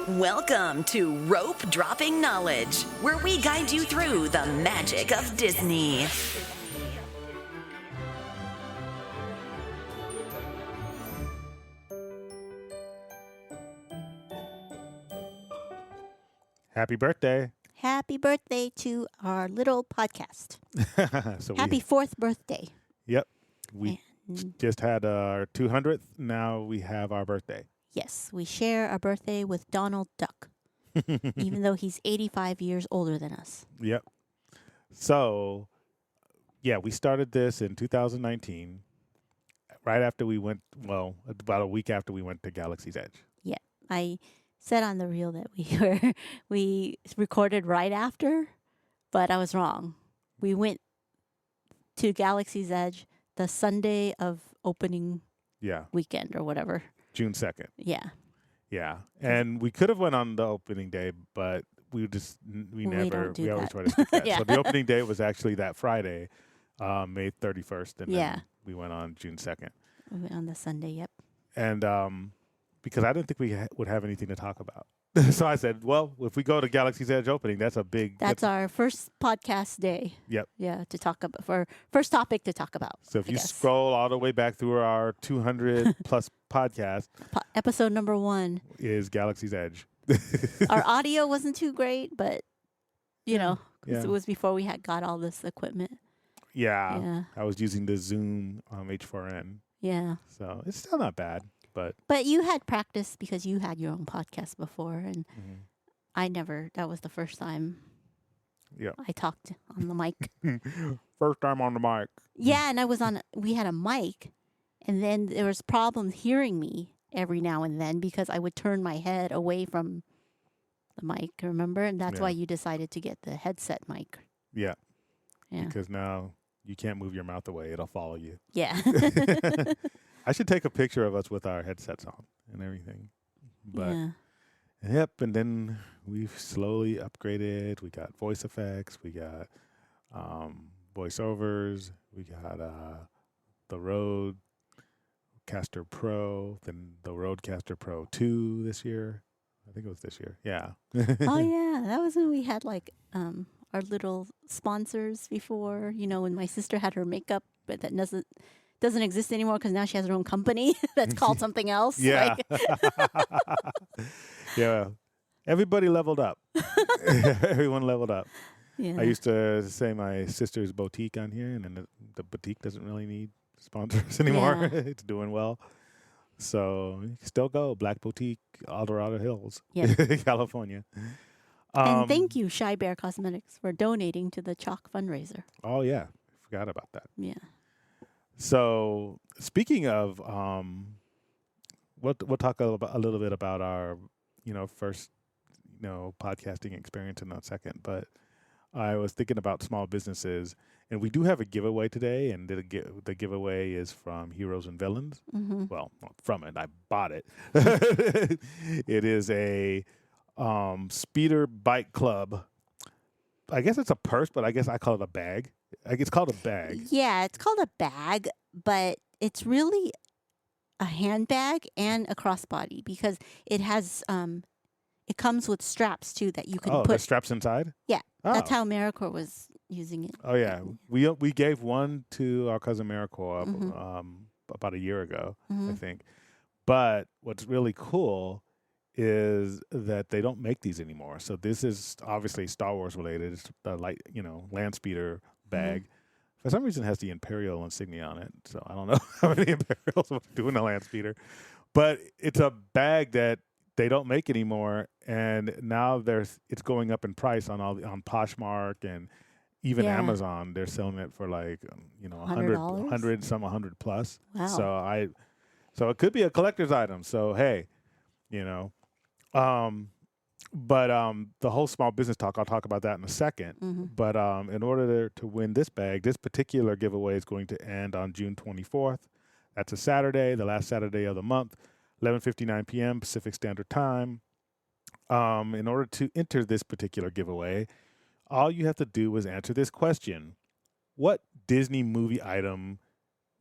Welcome to Rope Dropping Knowledge, where we guide you through the magic of Disney. Happy birthday. Happy birthday to our little podcast. So Happy fourth birthday. Yep. We And just had our 200th. Now we have our birthday. yes, we share our birthday with Donald Duck, even though he's 85 years older than us. Yep. So, yeah, we started this in 2019, right after we went, well, about a week after we went to Galaxy's Edge. Yeah, I said on the reel that we recorded right after, but I was wrong. We went to Galaxy's Edge the Sunday of opening Yeah, weekend or whatever. June 2nd. Yeah, Yeah. And we could have went on the opening day, but we just, we We never, don't do we always that. try to skip that. Yeah. So the opening day was actually that Friday, May 31st. And Yeah. then we went on June 2nd. we went on the Sunday. Yep. And because I didn't think we would have anything to talk about. So I said, well, if we go to Galaxy's Edge opening, that's a big... That's our first podcast day. Yep. Yeah, to talk about for first topic to talk about. So if I you guess. scroll all the way back through our 200 plus podcast Episode number 1. is Galaxy's Edge. Our audio wasn't too great, but you know, 'cause Yeah. it was before we had got all this equipment. Yeah. Yeah, I was using the Zoom H4n. yeah. So it's still not bad, but... But you had practice because you had your own podcast before, and Mhm. I never. That was the first time. Yeah. I talked on the mic. First time on the mic. Yeah, and I was on. We had a mic, and then there was problems hearing me every now and then because I would turn my head away from the mic. Remember, and that's Yeah. why you decided to get the headset mic. Yeah. Yeah. Because now you can't move your mouth away. It'll follow you. Yeah. I should take a picture of us with our headsets on and everything. But yeah. yep, and then we've slowly upgraded. We got voice effects, we got voiceovers, we got the Rodecaster Pro, then the Rodecaster Pro 2 this year. I think it was this year. Yeah. Oh yeah, that was when we had like our little sponsors before. You know, when my sister had her makeup, but that doesn't exist anymore because now she has her own company that's called something else. Yeah. Like, Yeah. Everybody leveled up. Everyone leveled up. yeah. I used to say my sister's boutique on here, and then the boutique doesn't really need sponsors anymore. Yeah. It's doing well. So you can still go. Black Boutique, El Dorado Hills, Yeah. California. And thank you, Shy Bear Cosmetics, for donating to the Chalk fundraiser. Oh, yeah. Forgot about that. Yeah. So speaking of, we'll talk a little bit about our, first, podcasting experience in a second. But I was thinking about small businesses, and we do have a giveaway today, and the giveaway is from Heroes and Villains. Mm-hmm. Well, not from it. I bought it. It is a speeder bike club. I guess it's a purse, but I guess I call it a bag. It's called a bag. Yeah, it's called a bag, but it's really a handbag and a crossbody because it has it comes with straps too that you can Oh, the put. straps inside? Yeah, Oh. That's how AmeriCorps was using it. Oh yeah, we gave one to our cousin AmeriCorps Mhm. about a year ago, I Mhm. think. But what's really cool is that they don't make these anymore. So this is obviously Star Wars related. It's the land speeder bag. For some reason, it has the Imperial insignia on it. So I don't know how many Imperials would do in a land speeder, but it's a bag that they don't make anymore, and now it's going up in price on on Poshmark and even Yeah. Amazon. They're selling it for like $100? 100, some 100 plus. Wow. So it could be a collector's item. So hey, but the whole small business talk, I'll talk about that in a second. Mhm. But in order to win this bag, this particular giveaway is going to end on June 24th. That's a Saturday, the last Saturday of the month, 11:59 p.m. Pacific Standard Time. In order to enter this particular giveaway, all you have to do is answer this question. What Disney movie item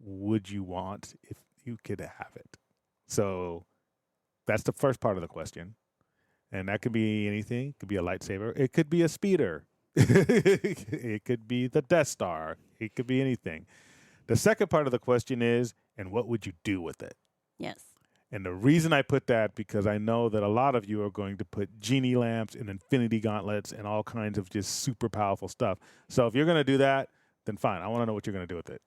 would you want if you could have it? So that's the first part of the question. And that could be anything. It could be a lightsaber. It could be a speeder. It could be the Death Star. It could be anything. The second part of the question is, and what would you do with it? Yes. And the reason I put that, because I know that a lot of you are going to put genie lamps and infinity gauntlets and all kinds of just super powerful stuff. So if you're going to do that, then fine. I want to know what you're going to do with it,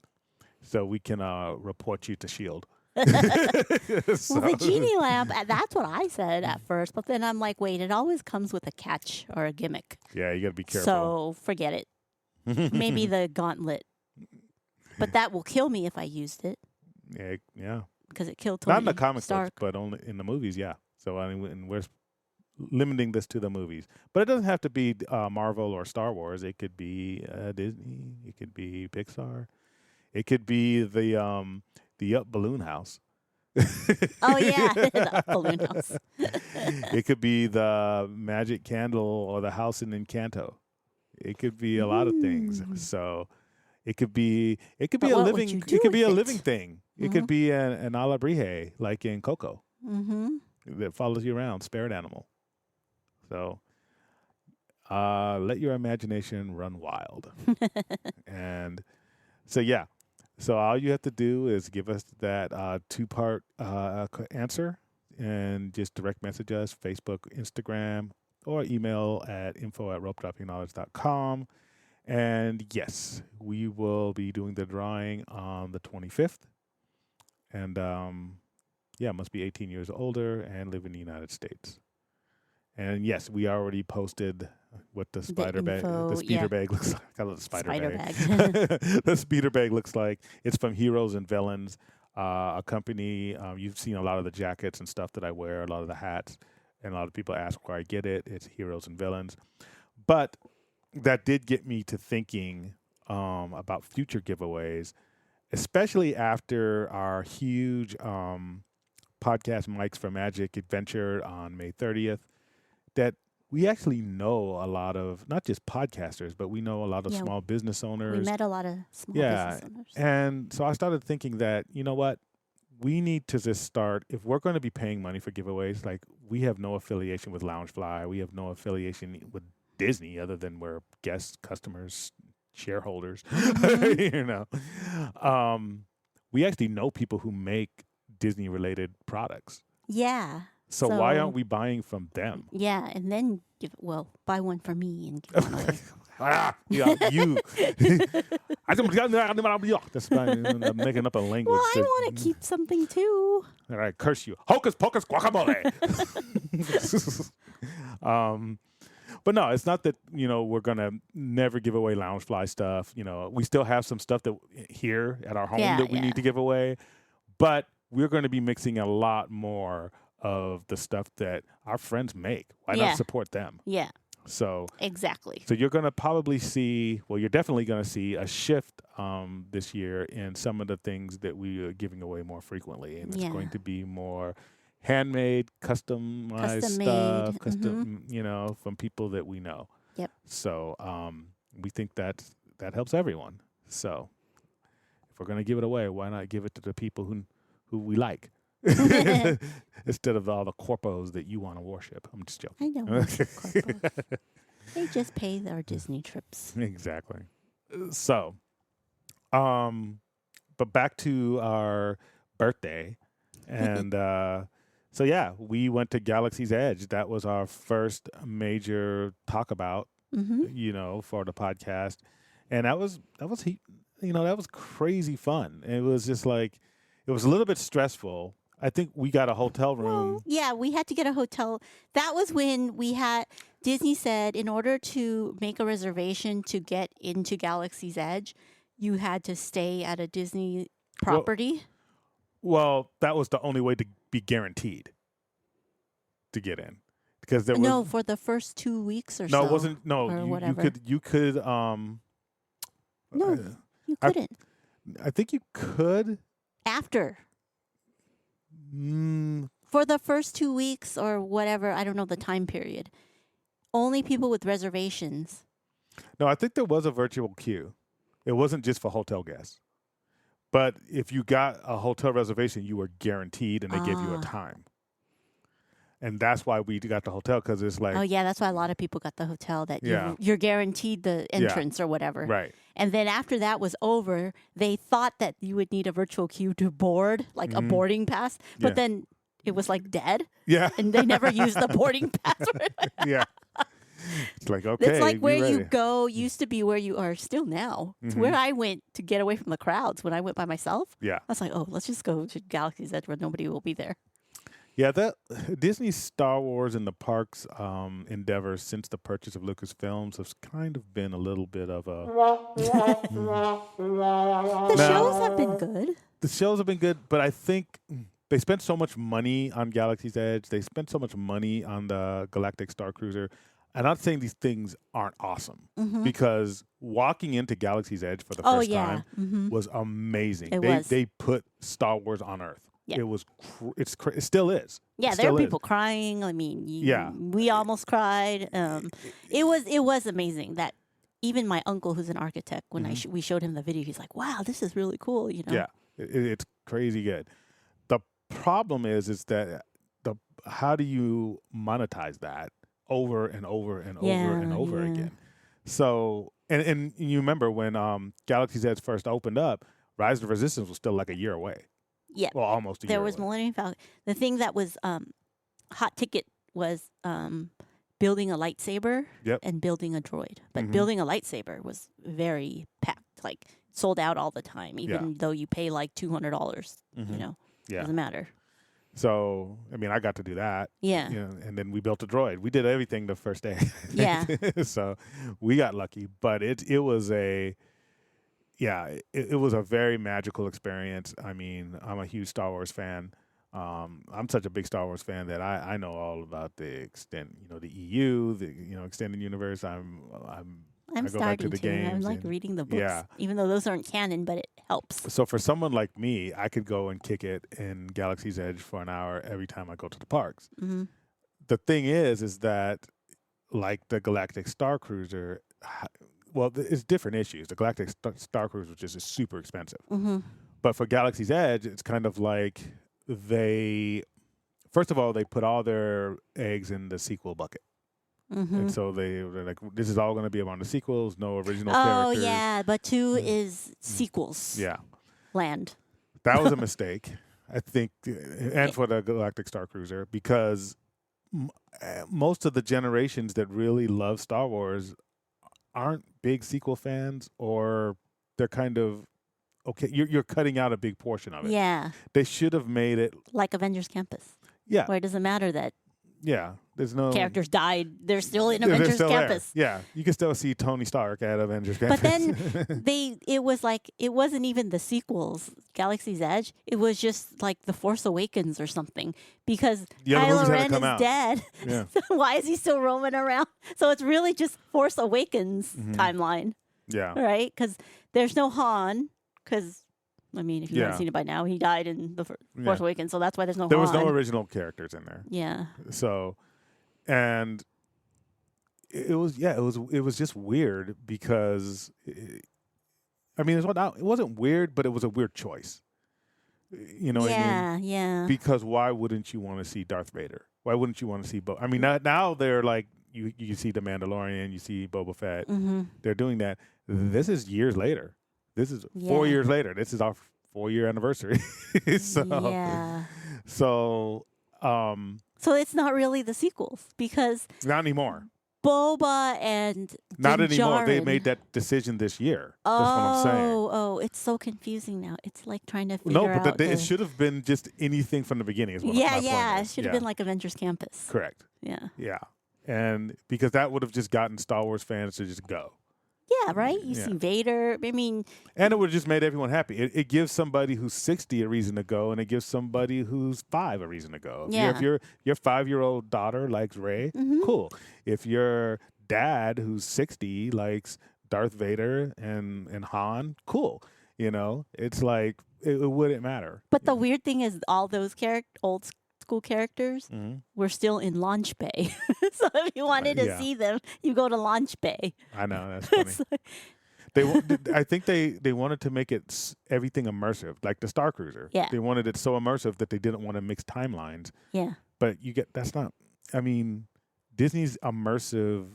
so we can report you to S.H.I.E.L.D. Well, the genie lamp, that's what I said at first. But then I'm like, wait, it always comes with a catch or a gimmick. Yeah, you got to be careful. So forget it. Maybe the gauntlet. But that will kill me if I used it. Yeah. Because it killed Tony Not in the comic books, Stark. but only in the movies, yeah. So I mean, and we're limiting this to the movies. But it doesn't have to be Marvel or Star Wars. It could be Disney. It could be Pixar. It could be the Up Balloon House. Oh, yeah. The balloon house. It could be the Magic Candle or the house in Encanto. It could be a lot of things. So it could be But a what would living you do it could be a with it? living thing. It could be an alebrije like in Coco Mm-hmm. that follows you around, spirit animal. So let your imagination run wild. And so yeah. So all you have to do is give us that two-part answer and just direct message us, Facebook, Instagram, or email at info@ropedroppingknowledge.com. And yes, we will be doing the drawing on the 25th. And must be 18 years older and live in the United States. And yes, we already posted what the spider bag, info, the speeder yeah. bag looks like. I love the spider Bag. The speeder bag looks like. It's from Heroes and Villains, a company. You've seen a lot of the jackets and stuff that I wear, a lot of the hats, and a lot of people ask where I get it. It's Heroes and Villains. But that did get me to thinking about future giveaways, especially after our huge podcast Mics for Magic adventure on May 30th, that we actually know a lot of, not just podcasters, but we know a lot of Yeah, small business owners. We met a lot of small Yeah, business owners. And so I started thinking that, you know what, we need to just start, if we're going to be paying money for giveaways, like we have no affiliation with Loungefly, we have no affiliation with Disney other than we're guests, customers, shareholders, you know. We actually know people who make Disney related products. Yeah. So why aren't we buying from them? Yeah, and then buy one for me and give one away. You. That's fine. I'm making up a language. Well, I want to keep something too. All right, curse you. Hocus pocus guacamole. But no, it's not that, we're going to never give away Loungefly stuff. We still have some stuff that here at our home that we need to give away. But we're going to be mixing a lot more of the stuff that our friends make. Why not support them? Yeah. So exactly. So you're going to probably see, you're definitely going to see a shift this year in some of the things that we are giving away more frequently. And it's going to be more handmade, customized stuff, from people that we know. Yep. So we think that helps everyone. So if we're going to give it away, why not give it to the people who we like? Instead of all the corpos that you want to worship. I'm just joking. I don't worship corpos. They just pay their Disney trips. Exactly. So, but back to our birthday. And we went to Galaxy's Edge. That was our first major talk about, for the podcast. And that was crazy fun. It was just like, it was a little bit stressful. I think we got a hotel room. Well, yeah, we had to get a hotel. That was when Disney said in order to make a reservation to get into Galaxy's Edge, you had to stay at a Disney property. Well, that was the only way to be guaranteed to get in. Because there was for the first 2 weeks or so. No, it wasn't. No, you could. No, you couldn't. I think you could. After. For the first 2 weeks or whatever, I don't know the time period. Only people with reservations. No, I think there was a virtual queue. It wasn't just for hotel guests. But if you got a hotel reservation, you were guaranteed and they gave you a time. and that's why we got the hotel because it's like Oh yeah, that's why a lot of people got the hotel that Yeah. you're guaranteed the entrance or whatever. right. And then after that was over, they thought that you would need a virtual queue to board, like a boarding pass. But Yeah. then it was like dead, Yeah, and they never used the boarding pass. yeah. It's like okay, It's like be where you ready. go used to be where you are still now. It's where I went to get away from the crowds when I went by myself. Yeah, I was like, oh, let's just go to Galaxy's Edge where nobody will be there. yeah. That Disney Star Wars in the parks endeavors since the purchase of Lucasfilms has kind of been a little bit of a. The Now- shows have been good. The shows have been good, but I think they spent so much money on Galaxy's Edge. They spent so much money on the Galactic Star Cruiser. I'm not saying these things aren't awesome because walking into Galaxy's Edge for the Oh first yeah. time Hmm. was amazing. It they was. they put Star Wars on Earth. Yeah. It was it still is. Yeah, It there still are is. people crying. I mean, Yeah. we almost cried. It was amazing that even my uncle, who's an architect, when we showed him the video, he's like, "Wow, this is really cool." You know? Yeah, it's crazy good. The problem is that how do you monetize that over and over and over and over Yeah. again? So and you remember when Galaxy's Edge first opened up, Rise of Resistance was still like a year away. Yeah. Well, almost a There year was away. Millennium Falcon. The thing that was hot ticket was building a lightsaber Yep. and building a droid. But Mhm. building a lightsaber was very packed, like sold out all the time, even though you pay like $200. Mhm. You know, Yeah. doesn't matter. So I mean, I got to do that. Yeah. You know, and then we built a droid. We did everything the first day. Yeah. So we got lucky, but it was it was a very magical experience. I mean, I'm a huge Star Wars fan. I'm such a big Star Wars fan that I know all about the the EU, the extended universe. I I'm go back to starting the to. I'm games like and- reading the books, yeah. even though those aren't canon, but it helps. So for someone like me, I could go and kick it in Galaxy's Edge for an hour every time I go to the parks. Hmm. The thing is that like the Galactic Star Cruiser, well, it's different issues. The Galactic Star Cruiser just is super expensive. Hmm. But for Galaxy's Edge, it's kind of like first of all, they put all their eggs in the sequel bucket. Hmm. And so they're like, this is all going to be about the sequels, no original Oh characters. yeah, but 2 is sequels. Yeah. Land. That was a mistake, I think, and for the Galactic Star Cruiser, because most of the generations that really love Star Wars aren't big sequel fans, or they're kind of okay. You're cutting out a big portion of it. Yeah, They should have made it. like Avengers Campus, Yeah, where it doesn't matter that yeah. There's no characters died; they're still in Yeah, they're Avengers still there. Campus. Yeah, you can still see Tony Stark at Avengers Campus. But then it was like it wasn't even the sequels, Galaxy's Edge. It was just like The Force Awakens or something, because The other Kylo movies hadn't Ren is come out. dead. Yeah. So why is he still roaming around? So it's really just Force Awakens Mm-hmm. timeline, yeah, right? Because there's no Han. Because I mean, if you Yeah. haven't seen it by now, he died in the Yeah. Force Awakens, so that's why there's no there Han. was no original characters in there. Yeah. So, and it was just weird because I mean, it wasn't weird, but it was a weird choice. You know what I mean? Yeah. Yeah. Because why wouldn't you want to see Darth Vader? Why wouldn't you want to see I mean, now they're like you see the Mandalorian, you see Boba Fett. Mm-hmm. They're doing that. This is years later. This is 4 Yeah. years later. This is our 4-year anniversary. so Yeah. so So it's not really the sequels because not anymore. Boba and Not Din anymore. They Djarin- made that decision this year. That's what I'm saying. Oh, it's so confusing now. It's like trying to figure No, but out. it should have been just anything from the beginning. Is what my Yeah, point yeah. It is. should have Yeah. been like Avengers Campus. Correct. Yeah. Yeah, and because that would have just gotten Star Wars fans to just go, Yeah, right? You Yeah. see Vader. I mean, and it would have just made everyone happy. It gives somebody who's 60 a reason to go, and it gives somebody who's 5 a reason to go. Yeah. If your 5-year-old daughter likes Rey, Mhm. cool. If your dad who's 60 likes Darth Vader and Han, cool. You know, it's like it wouldn't matter. but the weird thing is all those old school characters hmm were still in Launch Bay. So if you wanted to Yeah. see them, you go to Launch Bay. I know that's funny. It's like- I think they wanted to make it everything immersive, like the Star Cruiser. Yeah. They wanted it so immersive that they didn't want to mix timelines. yeah. but that's not. I mean, Disney's immersive,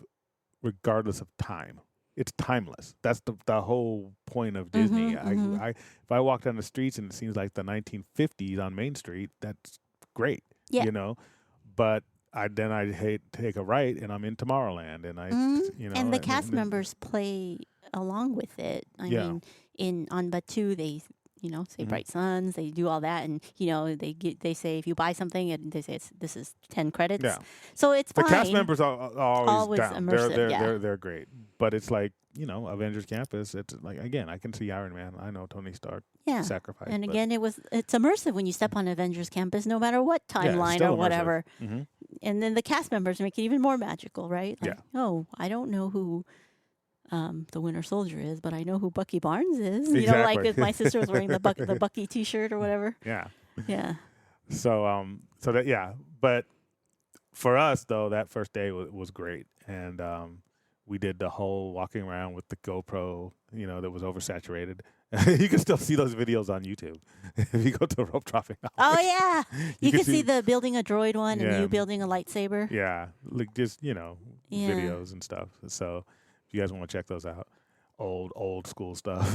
regardless of time. It's timeless. That's the whole point of Disney. If I walk down the streets and it seems like the 1950s on Main Street, that's great. Yeah. You know, but I take a right and I'm in Tomorrowland, and and the cast members play along with it. I mean, on Batu they say Bright Suns, they do all that, and they say if you buy something, and they say this is 10 credits. Yeah. So it's the fine. cast members are always down. Immersive, They're great, but it's like Avengers Campus. It's like, again, I can see Iron Man. I know Tony Stark sacrificed. And again, it's immersive when you step on Avengers Campus, no matter what timeline or whatever. Mm-hmm. And then the cast members make it even more magical, right? Like, I don't know who the Winter Soldier is, but I know who Bucky Barnes is. Exactly. Like if my sister was wearing the Bucky T-shirt or whatever. Yeah. Yeah. So but for us though, that first day was great, and we did the whole walking around with the GoPro, that was oversaturated. You can still see those videos on YouTube if you go to Rope Dropping Knowledge. Oh yeah, you can see the building a droid one and you building a lightsaber. Yeah, like just videos and stuff. So if you guys want to check those out, old school stuff.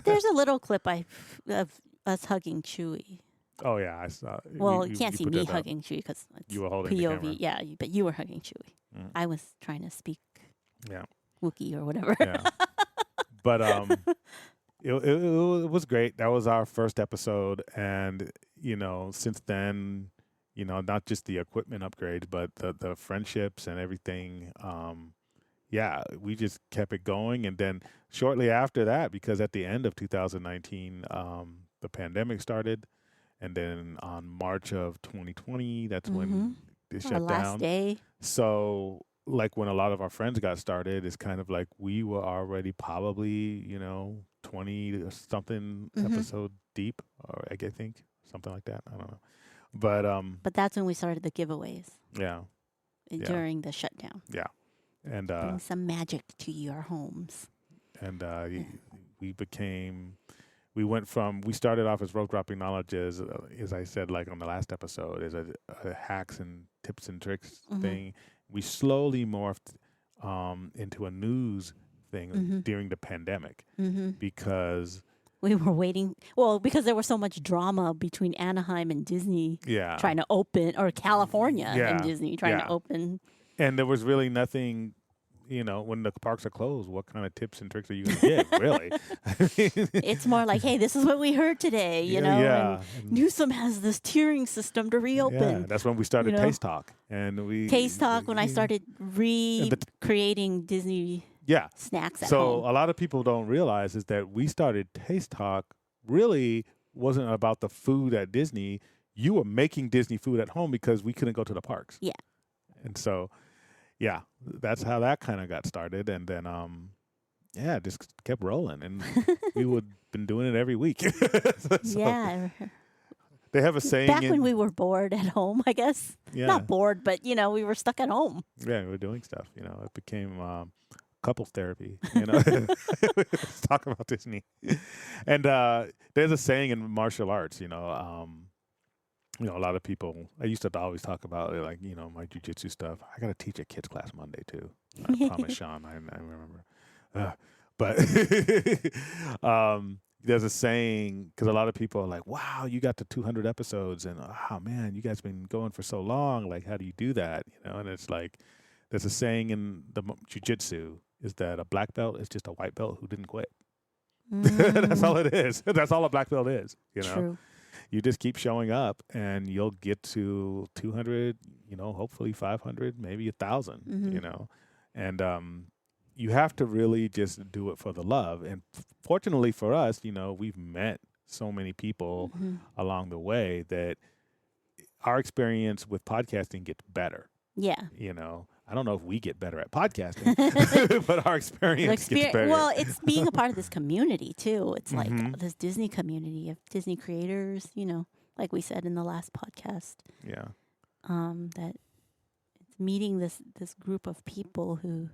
There's a little clip of us hugging Chewie. Oh yeah, I saw. Well, you can't see me hugging Chewie because you were holding POV. the camera. Yeah, but you were hugging Chewie. Mm. I was trying to speak. Yeah. Wookiee or whatever. Yeah. But it was great. That was our first episode, and since then, not just the equipment upgrades, but the friendships and everything. We just kept it going, and then shortly after that, because at the end of 2019, the pandemic started, and then on March of 2020, that's when they shut down. Last day. So, like when a lot of our friends got started, it's kind of like we were already probably 20 or something episode deep, or I think something like that. I don't know, but that's when we started the giveaways. Yeah. During the shutdown. Yeah. And bring some magic to your homes. And we started off as Rope Dropping Knowledge, as I said, like on the last episode, as a hacks and tips and tricks thing. We slowly morphed into a news thing during the pandemic because we were waiting. Well, because there was so much drama between Anaheim and Disney trying to open, or California and Disney trying to open. And there was really nothing, when the parks are closed, what kind of tips and tricks are you going to get, really? It's more like, hey, this is what we heard today, Yeah. And Newsom has this tiering system to reopen. Yeah, that's when we started Taste Talk. Taste Talk, when I started recreating Disney snacks at home. So a lot of people don't realize is that we started Taste Talk really wasn't about the food at Disney. You were making Disney food at home because we couldn't go to the parks. Yeah. And so, that's how that kind of got started. And then, just kept rolling. And we would been doing it every week. Yeah. They have a saying. Back when we were bored at home, I guess. Yeah. Not bored, but, we were stuck at home. Yeah, we were doing stuff. It became couples therapy. Let's talk about Disney. And there's a saying in martial arts, a lot of people, I used to always talk about it, like, my jiu-jitsu stuff. I got to teach a kids class Monday, too. I promise Sean, I remember. But there's a saying, because a lot of people are like, wow, you got to 200 episodes, and, oh, man, you guys been going for so long. Like, how do you do that? And it's like, there's a saying in the jiu-jitsu is that a black belt is just a white belt who didn't quit. That's all it is. That's all a black belt is, True. You just keep showing up, and you'll get to 200, hopefully 500, maybe 1,000, And you have to really just do it for the love. And fortunately for us, we've met so many people along the way that our experience with podcasting gets better. Yeah. I don't know if we get better at podcasting, but our experience gets better. Well, it's being a part of this community, too. It's like this Disney community of Disney creators, like we said in the last podcast. Yeah. That it's meeting this group of people who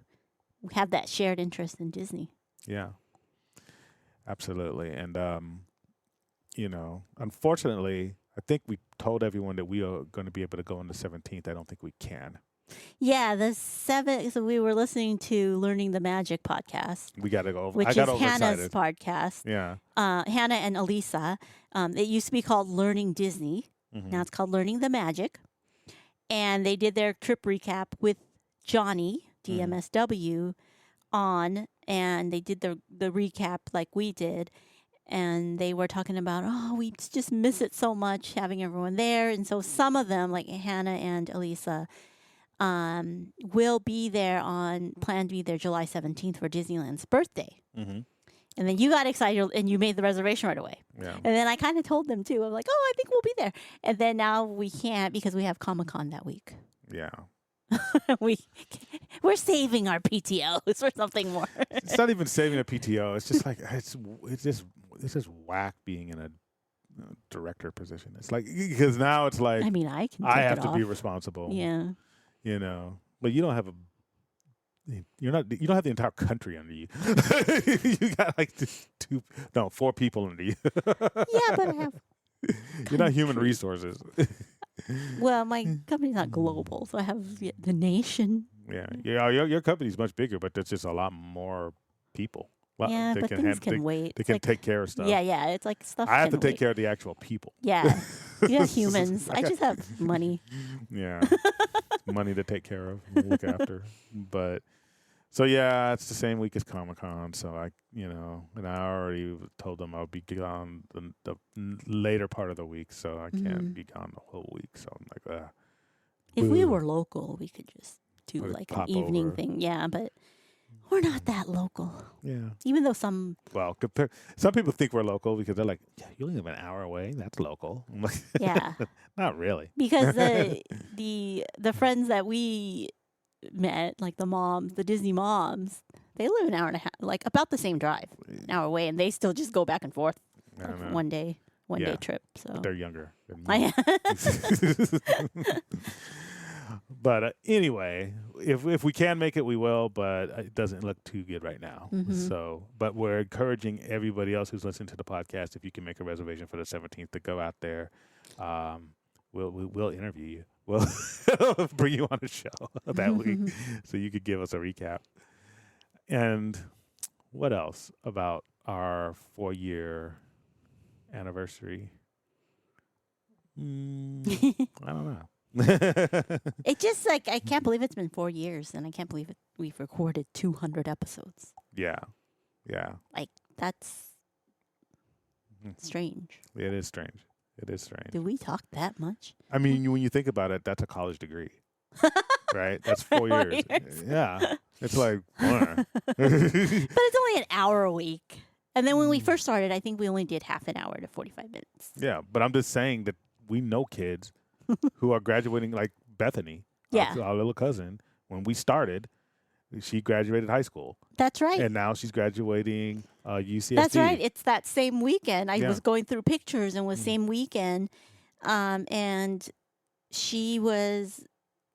have that shared interest in Disney. Yeah. Absolutely. And, unfortunately, I think we told everyone that we are going to be able to go on the 17th. I don't think we can. Yeah, the 7th. So we were listening to Learning the Magic podcast, We got to go over. which I got is Hannah's overexcited. podcast. Yeah. Hannah and Elisa. It used to be called Learning Disney. Mhm. Now it's called Learning the Magic. And they did their trip recap with Johnny, DMSW, on, and they did the recap like we did. And they were talking about, oh, we just miss it so much having everyone there. And so some of them, like Hannah and Elisa, will be there plan to be there July 17th for Disneyland's birthday. Mhm. And then you got excited and you made the reservation right away. Yeah. And then I kind of told them too. I'm like, oh, I think we'll be there. And then now we can't because we have Comic-Con that week. Yeah. We're saving our PTOs for something more. It's not even saving a PTO. It's just like it's just whack being in a director position. It's like because now it's like I mean, I can. I take have it to off. be responsible. Yeah. You know, but you don't have you don't have the entire country under you. You got like four people under you. Yeah, but I have. You're not human resources. Well, my company's not global, so I have the nation. Yeah, your company's much bigger, but there's just a lot more people. Yeah, they but things can they, wait. They It's can like, take care of stuff. Yeah, it's like stuff. I have to can take wait. care of the actual people. Yeah, you have humans. I just have money. Yeah, money to take care of, and look after. But so yeah, it's the same week as Comic-Con. So and I already told them I'll be gone the later part of the week, so I can't be gone the whole week. So I'm like, If we boo. were local, we could just do Or like an pop evening over. thing. Yeah, but we're not that local. yeah. Even though some, Well, some people think we're local because they're like, yeah, you only live an hour away. That's local. I'm like, yeah, not really. because the friends that we met, like the Disney moms, they live an hour and a half, like about the same drive, an hour away, and they still just go back and forth I don't know. one day Yeah. trip. So They're younger than me. I But anyway, if we can make it, we will. But it doesn't look too good right now. Mhm. So, but we're encouraging everybody else who's listening to the podcast, if you can make a reservation for the 17th, to go out there. We'll interview you. We'll bring you on a show that week, so you could give us a recap. And what else about our 4-year anniversary? I don't know. It just like I can't believe it's been 4 years, and I can't believe we've recorded 200 episodes. Yeah. That's strange. It is strange. It is strange. Do we talk that much? I mean, when you think about it, that's a college degree, right? That's 4 4 years. years. Yeah. It's like, But it's only an hour a week. And then when we first started, I think we only did half an hour to 45 minutes. yeah. But I'm just saying that we know kids who are graduating, like Bethany, Yeah. our little cousin. When we started, she graduated high school, That's right. and now she's graduating UCSD. That's right. It's that same weekend. I Yeah. was going through pictures and was same weekend. And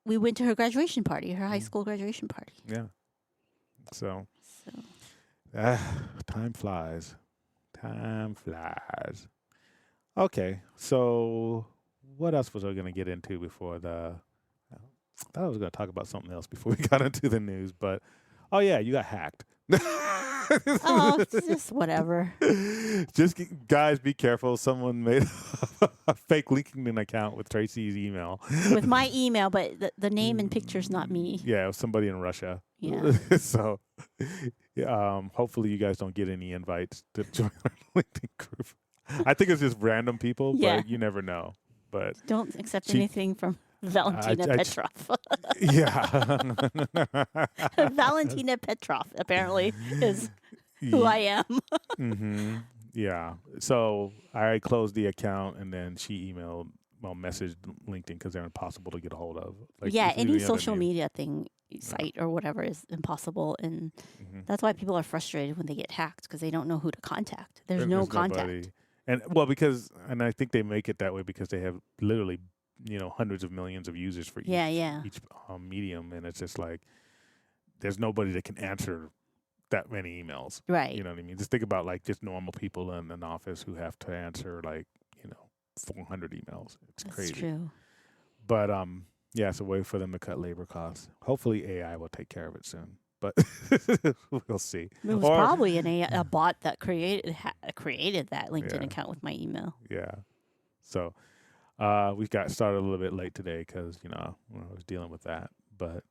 we went to her graduation party, her high school graduation party. Yeah. So So time flies. Time flies. Okay, so what else was I going to get into before I thought I was going to talk about something else before we got into the news, but oh yeah, you got hacked. oh, it's just whatever. Guys, be careful. Someone made a fake LinkedIn account with Tracy's email. With my email, but the name and picture's not me. Yeah, it was somebody in Russia. Yeah. So, hopefully you guys don't get any invites to join our LinkedIn group. I think it's just random people, Yeah. but you never know. But Don't accept She- anything from Valentina I- Petrov. yeah, Valentina Petrov apparently is who I am. Mm-hmm. Yeah. So I closed the account, and then she messaged LinkedIn because they're impossible to get a hold of. Like, Yeah, if any the other social news. media thing, site or whatever is impossible, and Mhm. that's why people are frustrated when they get hacked because they don't know who to contact. There's no contact. nobody. And and I think they make it that way because they have literally, hundreds of millions of users for Yeah. each medium, and it's just like there's nobody that can answer that many emails. Right. You know what I mean? Just think about like just normal people in an office who have to answer like 400 emails. It's That's crazy. true. But yeah, it's a way for them to cut labor costs. Hopefully, AI will take care of it soon. But we'll see. It was Or- probably a bot that created that LinkedIn Yeah. account with my email. Yeah. So we got started a little bit late today because I was dealing with that. But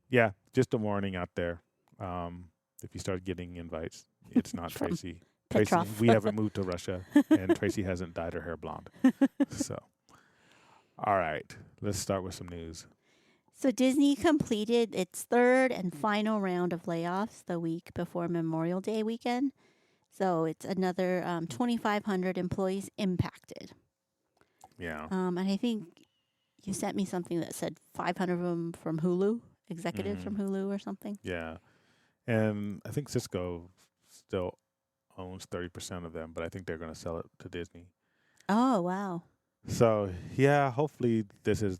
yeah, just a warning out there. If you start getting invites, it's not From Tracy. Petrov. We haven't moved to Russia, and Tracy hasn't dyed her hair blonde. So, all right, let's start with some news. So Disney completed its third and final round of layoffs the week before Memorial Day weekend. So it's another 2,500 employees impacted. Yeah. And I think you sent me something that said 500 of them from Hulu, executives Mhm. from Hulu or something. Yeah. And I think Cisco still owns 30% of them, but I think they're going to sell it to Disney. Oh, wow. So, yeah, hopefully this is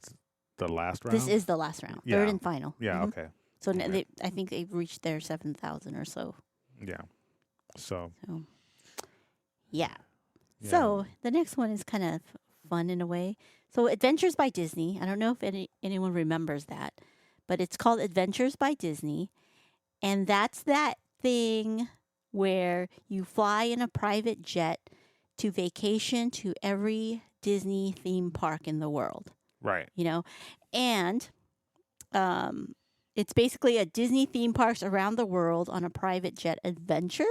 the last round. This is the last round, Yeah. third and final. Yeah, Mhm. okay. So Okay. I think they've reached their 7,000 or so. Yeah. So, So, yeah. yeah. So the next one is kind of fun in a way. So Adventures by Disney. I don't know if anyone remembers that, but it's called Adventures by Disney. And that's that thing where you fly in a private jet to vacation to every Disney theme park in the world, Right. And it's basically a Disney theme parks around the world on a private jet adventure.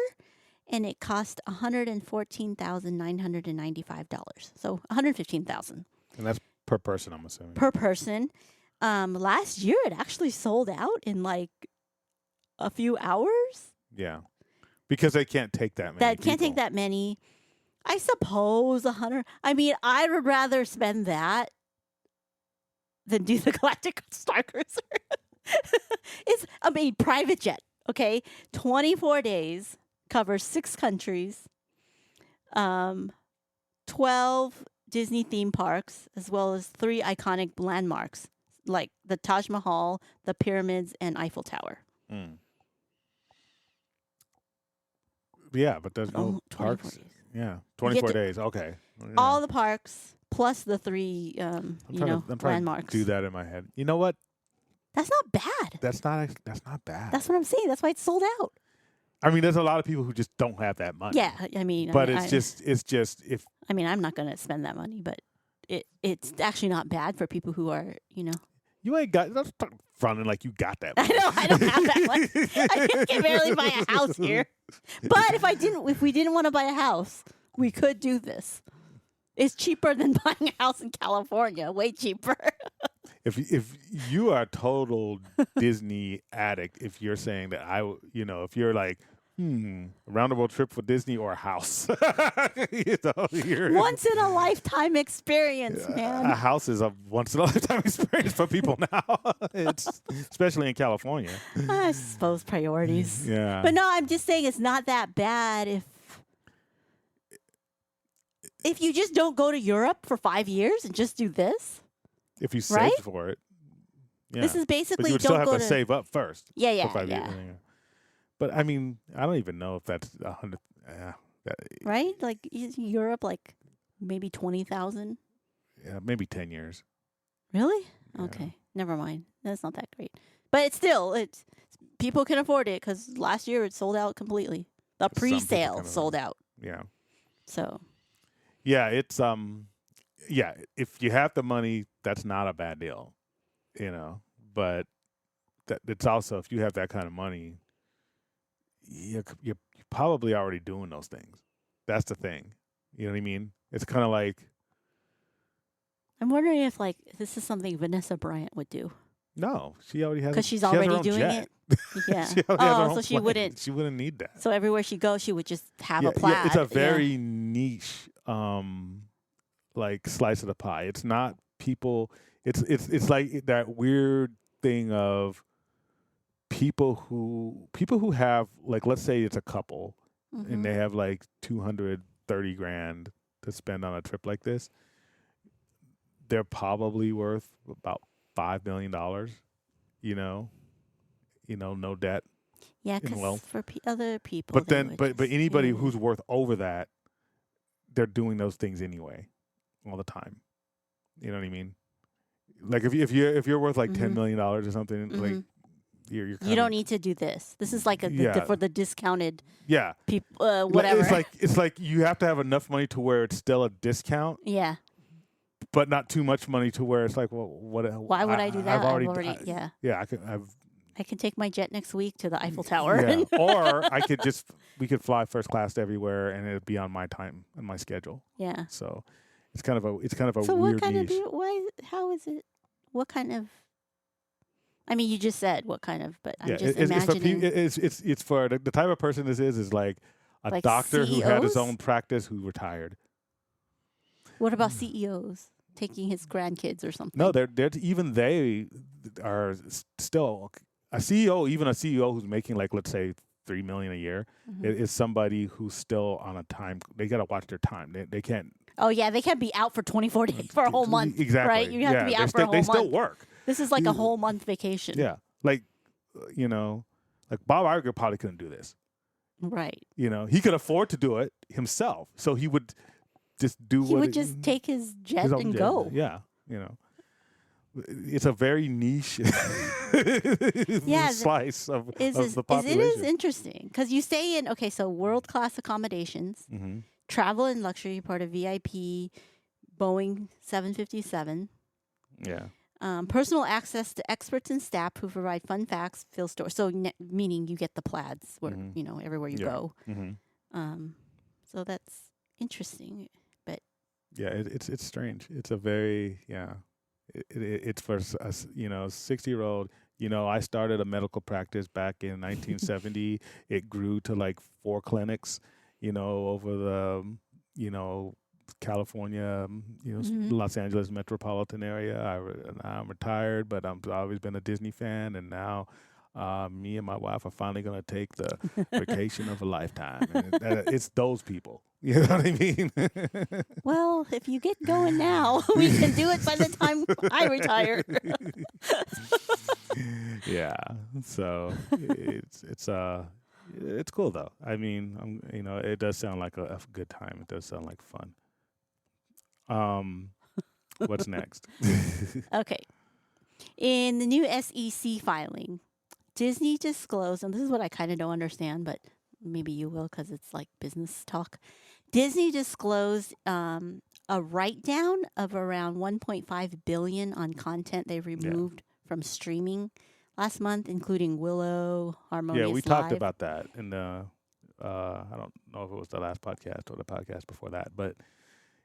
And it cost $114,995. So $115,000 And that's per person, I'm assuming. per person. Last year, it actually sold out in like a few hours. Yeah. Because they can't take that many That can't take people. that many. I suppose 100. I mean, I would rather spend that than do the Galactic Star Cruiser. Private jet. Okay, 24 days, covers 6 countries, 12 Disney theme parks, as well as 3 iconic landmarks like the Taj Mahal, the pyramids, and Eiffel Tower. Mm. Yeah, but there's no 24 parks. days. Yeah. 24 to- days. Okay. Yeah. All the parks plus the 3, I'm trying to landmarks. do that in my head. You know what? That's not bad. That's not bad. That's what I'm saying. That's why it's sold out. I mean, there's a lot of people who just don't have that money. Yeah, I mean, But I, it's just if I mean, I'm not going to spend that money, but it's actually not bad for people who are, you ain't got, don't start fronting like you got that I money. know I don't have that one. I can barely buy a house here. But if we didn't want to buy a house, we could do this. It's cheaper than buying a house in California. Way cheaper. If you are a total Disney addict, if you're saying that if you're like, a round the world trip for Disney or a house, you're, Once in a lifetime experience, a man. house is a once in a lifetime experience for people now. It's especially in California. I suppose priorities. Yeah. But no, I'm just saying it's not that bad if you just don't go to Europe for 5 years and just do this. If you saved Right? for it. Yeah. This is But basically you would don't still have go to save up first. Yeah, for 5 years. yeah. But I mean, I don't even know if that's 100. Right? Like Europe, like maybe 20,000. Yeah, maybe 10 years. Really? Yeah. Okay, never mind. That's not that great. But it's people can afford it because last year it sold out completely. The Some people pre-sale can sold out. Yeah. So Yeah, it's yeah, if you have the money, that's not a bad deal. But it's also, if you have that kind of money, you're probably already doing those things. That's the thing. You know what I mean? It's kind of like, I'm wondering if like this is something Vanessa Bryant would do no, she already has. because she's she has her already own doing jet. it. Yeah. She already has her So own she plane. wouldn't. She wouldn't need that. So everywhere she goes, she would just have Yeah, a plaid. it's a Yeah. very niche like slice of the pie. It's not people. It's like that weird thing of people who have, like, let's say it's a couple Mhm. and they have like $230,000 to spend on a trip like this. They're probably worth about $5 million. No debt. Yeah, in because wealth. for other people. But they then, would but just- anybody yeah. who's worth over that, they're doing those things anyway. all the time. You know what I mean? Like if you're worth like $10 million or something, like you're You kinda, don't need to do this. This is like for the discounted yeah. people, whatever. It's like you have to have enough money to where it's still a discount, yeah. but not too much money to where it's like, well, what? Why would I do that? I've already, yeah. yeah. I can take my jet next week to the Eiffel Tower. Yeah. Or we could fly first class everywhere, and it'd be on my time and my schedule. Yeah. So it's kind of a So weird what kind niche. how is it? What kind of? I mean, you just said what kind of, but I'm just it's for imagining. it's for the type of person this is like a Like doctor who had his CEOs? own practice who retired. What about CEOs taking his grandkids or something? No, they're even they are still a CEO. Even a CEO who's making like, let's say, $3 million a year is somebody who's still on a time. They got to watch their time. They can't. Oh yeah, they can't be out for 24 days for a whole month. Exactly. Right? You have to be they out for a whole They month. still work. This is like a whole month vacation. Yeah, like like Bob Iger probably couldn't do this. Right. He could afford to do it himself, so he would just do. He would just take his jet his own and jet. go. Yeah, it's a very niche slice of the population. It is interesting because you stay in so world class accommodations, travel and luxury, part of VIP, Boeing 757. Yeah. Personal access to experts and staff who provide fun facts, fill stores. So meaning you get the plaids where everywhere you go. So that's interesting, but yeah, it's strange. It's a very it's for us 60-year-old. I started a medical practice back in 1970. It grew to like 4 clinics, over the California, Los Angeles metropolitan area. I'm retired, but I've always been a Disney fan, and now me and my wife are finally going to take the vacation of a lifetime. And it's those people. You know what I mean? Well, if you get going now, we can do it by the time I retire. Yeah. So it's cool though. I mean, it does sound like a good time. It does sound like fun. What's next? Okay. In the new SEC filing, Disney disclosed, and this is what I kind of don't understand, but maybe you will because it's like business talk. Disney disclosed a write-down of around $1.5 billion on content they removed from streaming last month, including Willow, Harmonious Yeah, we Live. talked about that in the I don't know if it was the last podcast or the podcast before that, but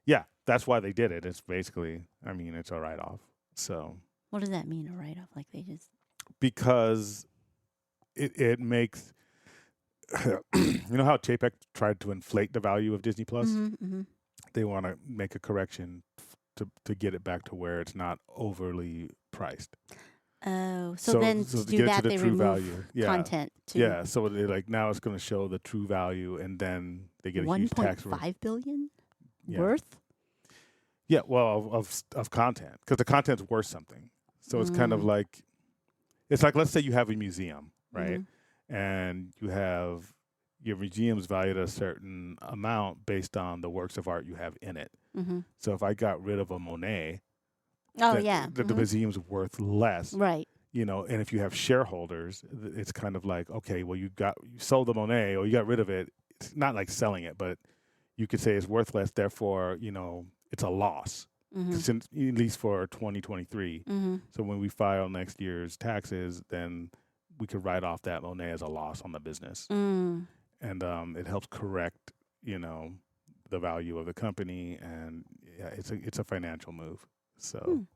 yeah, that's why they did it. It's basically, it's a write-off. So What does that mean, a write-off? Like they just... Because it makes how Chapek tried to inflate the value of Disney Plus? They want to make a correction to get it back to where it's not overly priced. Oh, so then to do that, they remove value. content too. Yeah, so now it's going to show the true value, and then they get a huge tax $1.5 billion Yeah. worth? Yeah, well, of content, because the content's worth something. So it's kind of like, let's say you have a museum, right? And you have your museum's valued at a certain amount based on the works of art you have in it. So if I got rid of a Monet, the museum's worth less. Right. And if you have shareholders, it's kind of like, okay, well, you sold the Monet or you got rid of it. It's not like selling it, but you could say it's worth less. Therefore, it's a loss, at least for 2023. So when we file next year's taxes, then we could write off that Monet as a loss on the business. And it helps correct, the value of the company. And yeah, it's a financial move. So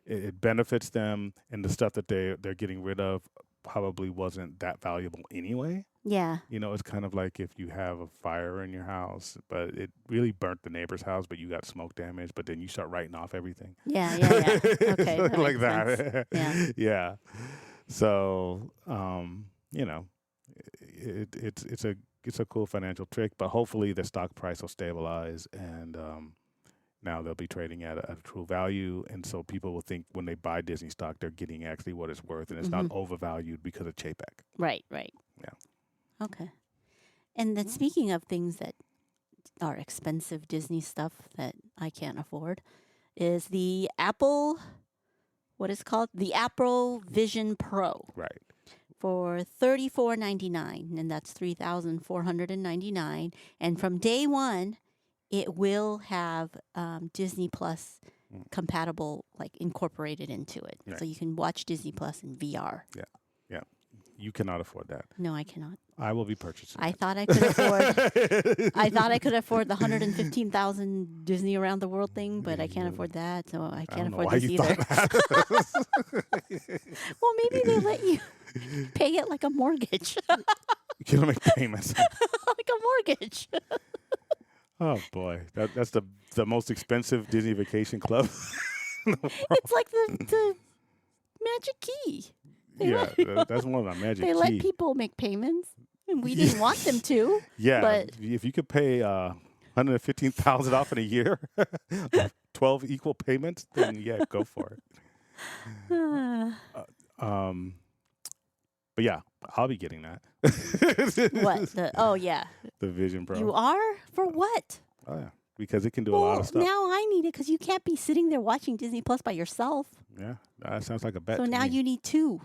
it benefits them, and the stuff that they're getting rid of probably wasn't that valuable anyway. Yeah. It's kind of like if you have a fire in your house, but it really burnt the neighbor's house, but you got smoke damage, but then you start writing off everything. Yeah. Okay. Like that. Yeah. Yeah. So, it's a cool financial trick, but hopefully the stock price will stabilize, and now they'll be trading at a true value, and so people will think when they buy Disney stock, they're getting actually what it's worth, and it's not overvalued because of Chapek. Right. Yeah. Okay. And then speaking of things that our expensive Disney stuff that I can't afford, is the Apple. What is it called? The Apple Vision Pro Right. for $34.99, and that's $3,499. And from day one, it will have Disney Plus compatible, like incorporated into it, Right. so you can watch Disney Plus in VR. Yeah. You cannot afford that. No, I cannot. I will be purchasing. I thought I could afford. I thought I could afford the 115,000 Disney Around the World thing, but I can't afford that, so I I can't don't know afford why this you either. thought that. Well, maybe they let you pay it like a mortgage, You can make payments. like a mortgage. Oh boy, that's the most expensive Disney Vacation Club. It's like the Magic Key. They Yeah, let, that's one of my magic they key. let people make payments, and we didn't want them to. Yeah, but- if you could pay $115,000 off in a year, 12 equal payments, then yeah, go for it. But yeah, I'll be getting that. What? Oh yeah, The Vision Pro. you are for what? Oh yeah, because it can do a lot of stuff. Now I need it because you can't be sitting there watching Disney Plus by yourself. Yeah, that sounds like a bet. So to now me. you need two.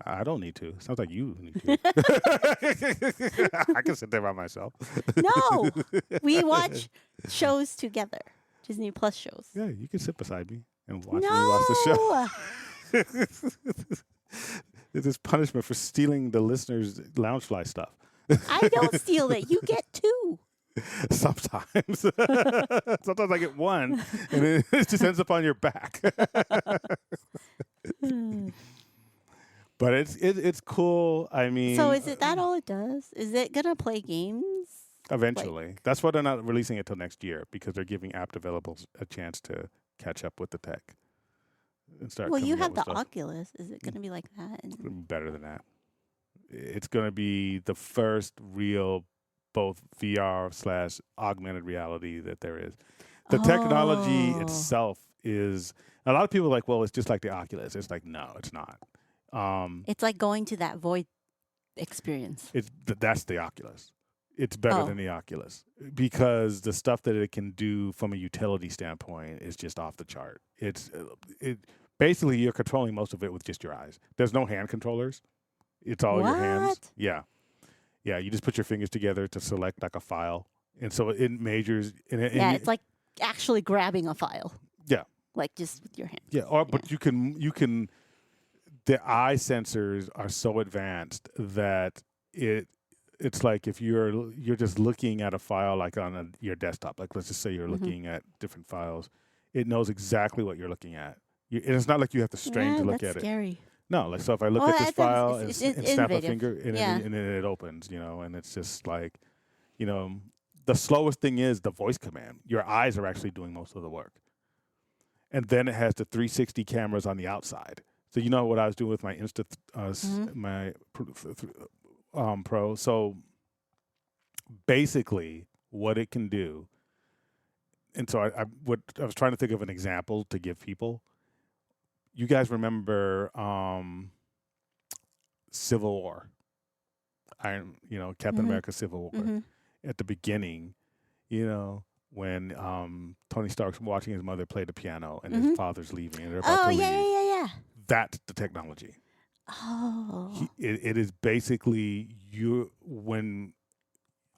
I don't need to. Sounds like you need to. I can sit there by myself. No, we watch shows together. Disney Plus shows. Yeah, you can sit beside me and watch No, me watch the show. This is punishment for stealing the listeners' Loungefly stuff. I don't steal it. You get two. Sometimes. Sometimes I get one, and it just ends up on your back. But it's cool. I mean, So is it that all it does? Is it gonna play games? eventually. That's why they're not releasing it till next year, because they're giving app developers a chance to catch up with the tech and start. Well, you coming up have the with stuff. Oculus. Is it gonna be like that? And Better than that. It's going to be the first real both VR / augmented reality that there is. The technology Oh. itself is, a lot of people are like, well, it's just like the Oculus. It's like, no, it's not. It's like going to that void experience. That's the Oculus. It's better Oh. than the Oculus because the stuff that it can do from a utility standpoint is just off the chart. Basically you're controlling most of it with just your eyes. There's no hand controllers. It's all your hands. What? Yeah. Yeah, you just put your fingers together to select like a file. And so it measures. And Yeah, it's like actually grabbing a file. Yeah. Like just with your hand. Yeah, but you can. The eye sensors are so advanced that it's like if you're just looking at a file like on your desktop, like let's just say you're looking at different files, it knows exactly what you're looking at. And it's not like you have to strain to look that's at it. scary. No, like so if I look Well, at this I thought file it's and snap a innovative. finger and, Yeah. and then it opens, and it's just like, the slowest thing is the voice command. Your eyes are actually doing most of the work. And then it has the 360 cameras on the outside. So you know what I was doing with my my Pro. So basically, what it can do, and so I was trying to think of an example to give people. You guys remember Civil War? Captain America: Civil War. Mhm. At the beginning, when Tony Stark's watching his mother play the piano and his father's leaving and they're about Oh to yeah, leave. yeah. That's the technology. Oh. It is basically when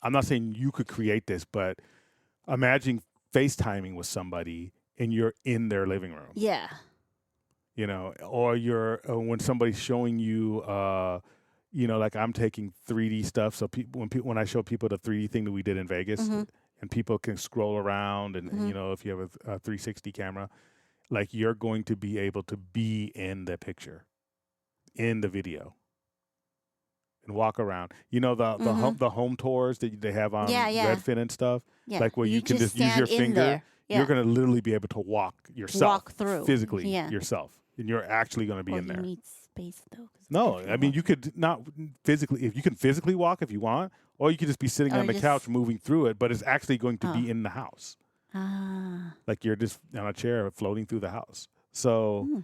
I'm not saying you could create this, but imagine FaceTiming with somebody and you're in their living room, Yeah. or when somebody's showing you, like I'm taking 3D stuff. So when I show people the 3D thing that we did in Vegas, and people can scroll around, and if you have a 360 camera, like you're going to be able to be in the picture, in the video, and walk around. The home tours that they have on Yeah, yeah. Redfin and stuff, Yeah. like where you can just use stand your in finger. there. Yeah. You're going to literally be able to walk yourself, Walk through. physically Yeah. yourself, and you're actually going to be Well, in you there. need space though. 'Cause No, if I mean you could not physically. If you can physically walk if you want, or you could just be sitting Or on the just- couch moving through it. But it's actually going to be Oh. in the house, Ah, like you're just on a chair floating through the house. So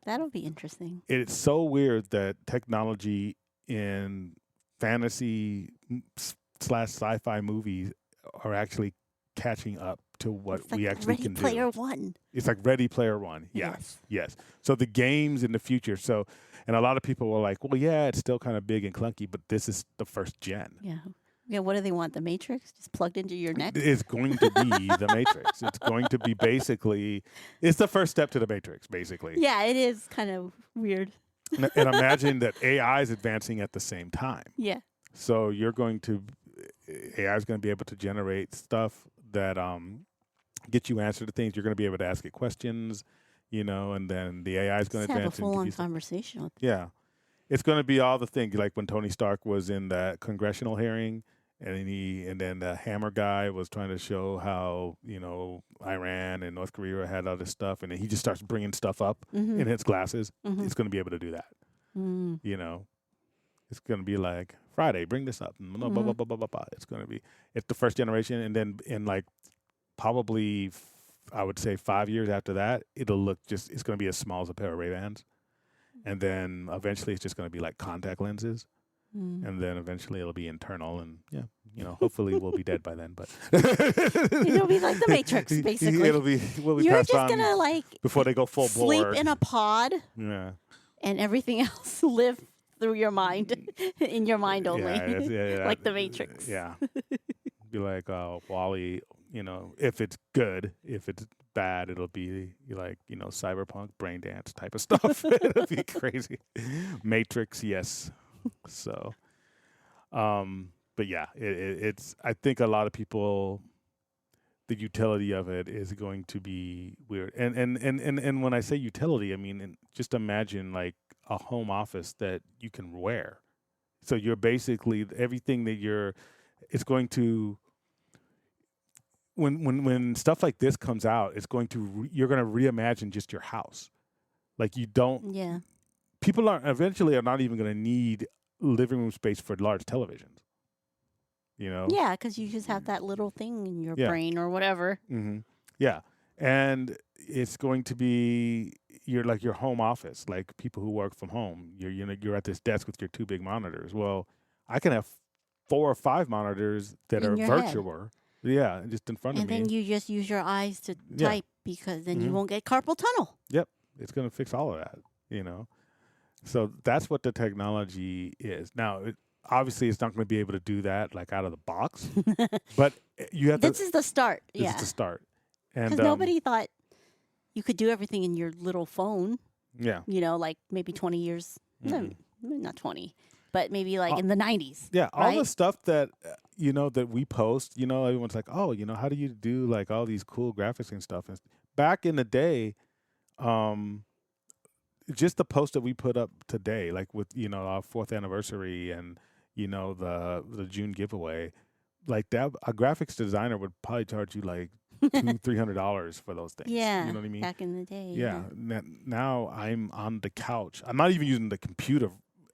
that'll be interesting. it's so weird that technology in fantasy / sci-fi movies are actually catching up to what It's like we actually Ready can Player do. One. It's like Ready Player One. Yes. So the games in the future. So, and a lot of people were like, well, yeah, it's still kind of big and clunky, but this is the first gen. Yeah. Yeah. What do they want? The Matrix just plugged into your neck? It's going to be the Matrix. It's going to be basically, it's the first step to the Matrix, basically. Yeah, it is kind of weird. And imagine that AI is advancing at the same time. Yeah. So AI is going to be able to generate stuff that get you answer to things. You're going to be able to ask it questions, and then the AI is going Just to have a advance and give full-on you some- conversation with Yeah. It's going to be all the things like when Tony Stark was in that congressional hearing and then the Hammer guy was trying to show how, Iran and North Korea had all this stuff. And then he just starts bringing stuff up in his glasses. It's going to be able to do that. Mm. It's going to be like, Friday, bring this up. Blah, blah, blah, blah, blah, blah, blah. It's the first generation. And then in like probably, I would say 5 years after that, it's going to be as small as a pair of Ray-Bans. And then eventually it's just going to be like contact lenses. Mm. And then eventually it'll be internal. And hopefully we'll be dead by then. But It'll be like the Matrix, basically. We'll be You're passed just on going to like before they go full sleep Borg. in a pod Yeah. and everything else live through your mind, in your mind only. Yeah, Like the Matrix. Yeah. Be like Wally, if it's good, if it's bad, it'll be like, cyberpunk brain dance type of stuff. It'll be crazy. Matrix, yes. So, but yeah, it's, I think a lot of people, the utility of it is going to be weird. And when I say utility, I mean, just imagine like a home office that you can wear. So you're basically everything that it's going to, when stuff like this comes out, it's going to, you're going to reimagine just your house. Like Yeah. people eventually are not even going to need living room space for large televisions. Yeah, because you just have that little thing in your Yeah. brain or whatever. Mm-hmm. Yeah. And it's going to be your home office, like people who work from home. You're at this desk with your two big monitors. Well, I can have 4 or 5 monitors that In are your head. virtual. Yeah, just in front And of me. then you just use your eyes to Yeah. type because then you Mhm. won't get carpal tunnel. It's going to fix all of that, So that's what the technology is. Now, obviously, it's not going to be able to do that like out of the box, but you have This to. is the start. This Yeah. is the start. And Because nobody thought you could do everything in your little phone, Yeah. like maybe 20 years. No, Mhm. not 20, but maybe like in the 90s. Yeah, all the right? stuff that that we post, everyone's like, "Oh, how do you do like all these cool graphics and stuff?" And back in the day, just the post that we put up today, like with our 4th anniversary and the June giveaway, like that, a graphics designer would probably charge you like $200-$300 for those things. Yeah. You know what I mean? Back in the day. Yeah. Now I'm on the couch. I'm not even using the computer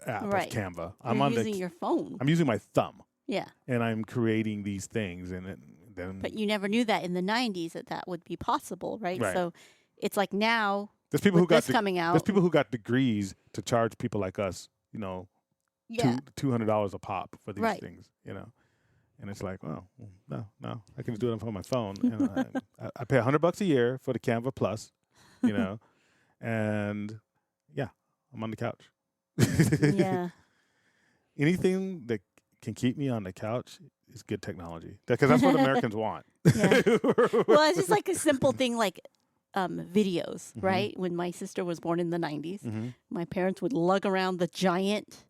app Right. of Canva. You're using your phone. I'm using my thumb. Yeah. And I'm creating these things, and then But you never knew that in the 90s that would be possible, right? Right. So it's like now there's people who with got this coming there's out. people who got degrees to charge people like us, Yeah. $200 a pop for these Right. things, And it's like, well, no, I can just do it on my phone, and I pay $100 a year for the Canva Plus, and yeah, I'm on the couch. Yeah. Anything that can keep me on the couch is good technology, because that's what Americans want. Yeah. Well, it's just like a simple thing like videos, Mhm. right? When my sister was born in the 90s, Mm-hmm. my parents would lug around the giant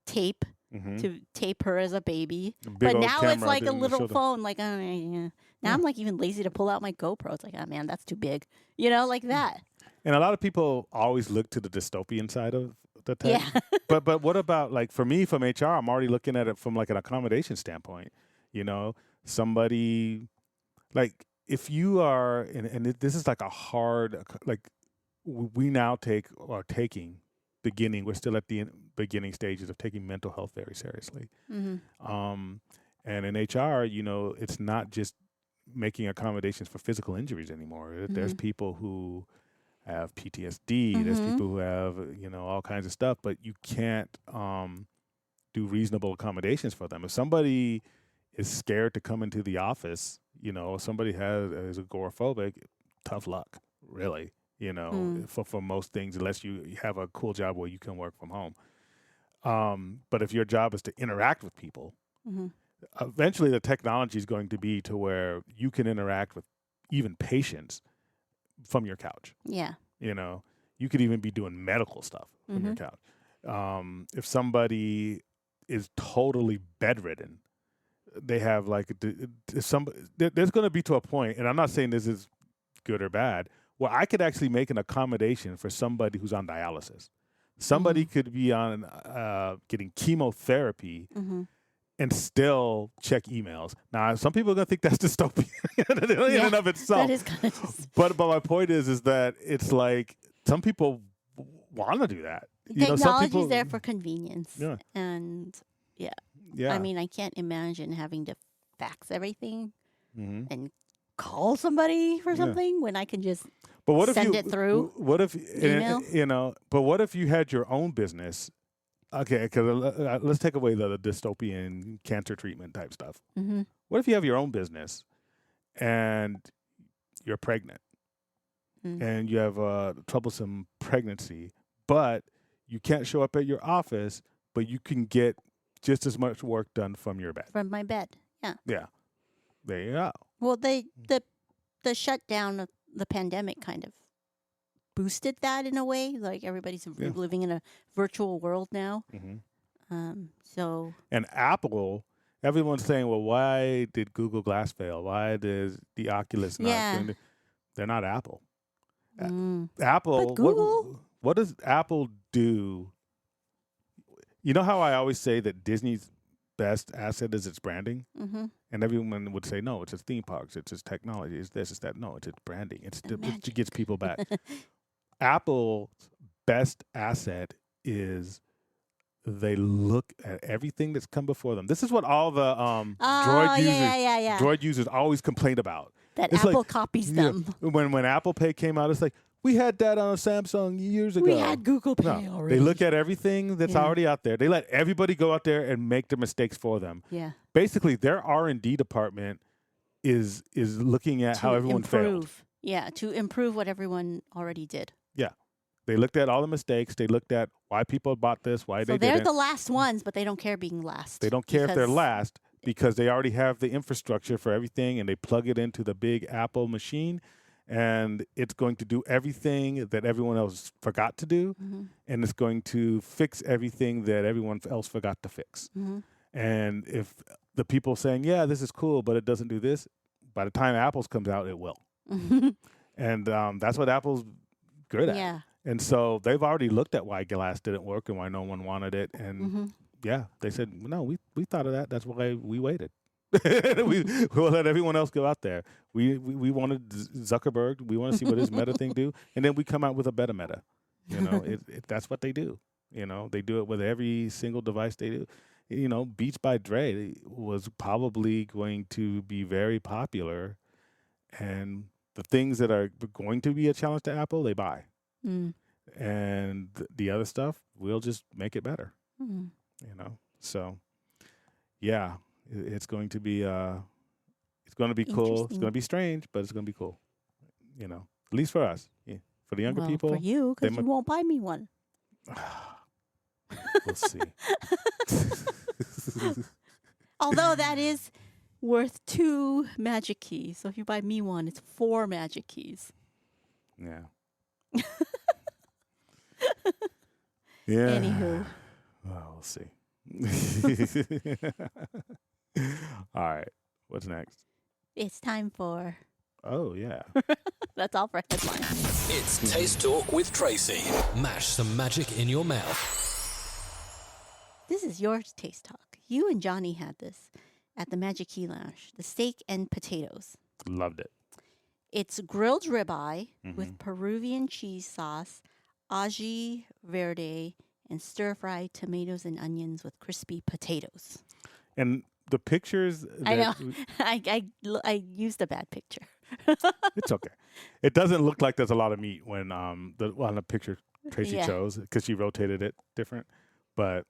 tape Mm-hmm. to tape her as a baby. Big But old now it's camera like a on the little shoulder. phone. Like, oh, yeah. Now I'm like even lazy to pull out my GoPro. It's like, oh man, that's too big. Like that. And a lot of people always look to the dystopian side of the tech. Yeah. But what about, like, for me, from HR, I'm already looking at it from like an accommodation standpoint. Somebody, like, if you are, and this is like a hard, like, we now taking beginning. We're still at the beginning stages of taking mental health very seriously. Mm-hmm. And in HR, it's not just making accommodations for physical injuries anymore. There's people who have PTSD. There's Mhm. people who have, all kinds of stuff, but you can't do reasonable accommodations for them. If somebody is scared to come into the office, somebody is agoraphobic, tough luck, really, for most things, unless you have a cool job where you can work from home. But if your job is to interact with people, Mm-hmm. eventually the technology is going to be to where you can interact with even patients from your couch. Yeah. You could even be doing medical stuff from your couch. If somebody is totally bedridden, they have there's going to be to a point, and I'm not saying this is good or bad, where I could actually make an accommodation for somebody who's on dialysis. Somebody could be on getting chemotherapy and still check emails. Now, some people are going to think that's dystopian in and of itself. That is kind of But my point is that it's like some people want to do that. technology is there for convenience. Yeah. And Yeah. I mean, I can't imagine having to fax everything Mhm. and call somebody for something when I can just But what if send it through What if email? But what if you had your own business? Okay, because let's take away the dystopian cancer treatment type stuff. Mm-hmm. What if you have your own business and you're pregnant and you have a troublesome pregnancy, but you can't show up at your office, but you can get just as much work done from your bed? From my bed. Yeah. Yeah, there you go. Well, the shutdown of the pandemic kind of boosted that in a way. Like everybody's living in a virtual world now. So And Apple, everyone's saying, well, why did Google Glass fail? Why does the Oculus not? Yeah. They're not Apple. mm, Apple. But Google? What does Apple do? You know how I always say that Disney's best asset is its branding? mm-hmm. And everyone would say, no, it's its theme parks, it's its technology, it's this, it's that. No, it's its branding. It gets people back. Apple's best asset is they look at everything that's come before them. This is what all the droid users always complain about. That It's Apple like- copies them. When Apple Pay came out, it's like, we had that on Samsung years ago. We had Google Pay No, already. they look at everything that's Yeah. already out there. They let everybody go out there and make their mistakes for them. Yeah. Basically, their R&D department is looking at how To everyone failed. improve. Yeah, to improve what everyone already did. They looked at all the mistakes. They looked at why people bought this, why So they they're didn't. the last ones, but they don't care being last. They don't care if they're because- last because they already have the infrastructure for everything, and they plug it into the big Apple machine, and it's going to do everything that everyone else forgot to do, Mhm. and it's going to fix everything that everyone else forgot to fix. Mhm. And if the people saying, yeah, this is cool, but it doesn't do this, by the time Apple's comes out, it will. And that's what Apple's good at. Yeah. And so they've already looked at why Glass didn't work and why no one wanted it. And Mhm. yeah, they said, no, we thought of that. That's why we waited. We'll let everyone else go out there. We wanted Zuckerberg. We want to see what his meta thing do. And then we come out with a better meta. That's what they do. They do it with every single device they do. Beats by Dre was probably going to be very popular. And the things that are going to be a challenge to Apple, they buy. Mm. And the other stuff, we'll just make it better. Mm. So yeah, it's going to be it's going to be cool. It's Interesting. going to be strange, but it's going to be cool. At least for us. Yeah. For the younger Well, people, for you, they because you won't buy me one. we'll see. Although that is worth 2 magic keys. So if you buy me one, it's 4 magic keys. Yeah. Yeah. Anywho. Well, we'll see. All right. What's next? It's time for... Oh, yeah. That's all for headlines. It's Taste Talk with Tracy. Mash some magic in your mouth. This is your taste talk. You and Johnny had this at the Magic Key Lounge. The steak and potatoes. Loved it. It's grilled ribeye with Peruvian cheese sauce, ají verde, and stir-fried tomatoes and onions with crispy potatoes. And the pictures. I know. that I used a bad picture. It's okay. It doesn't look like there's a lot of meat when on the picture Tracy Yeah. chose because she rotated it different, but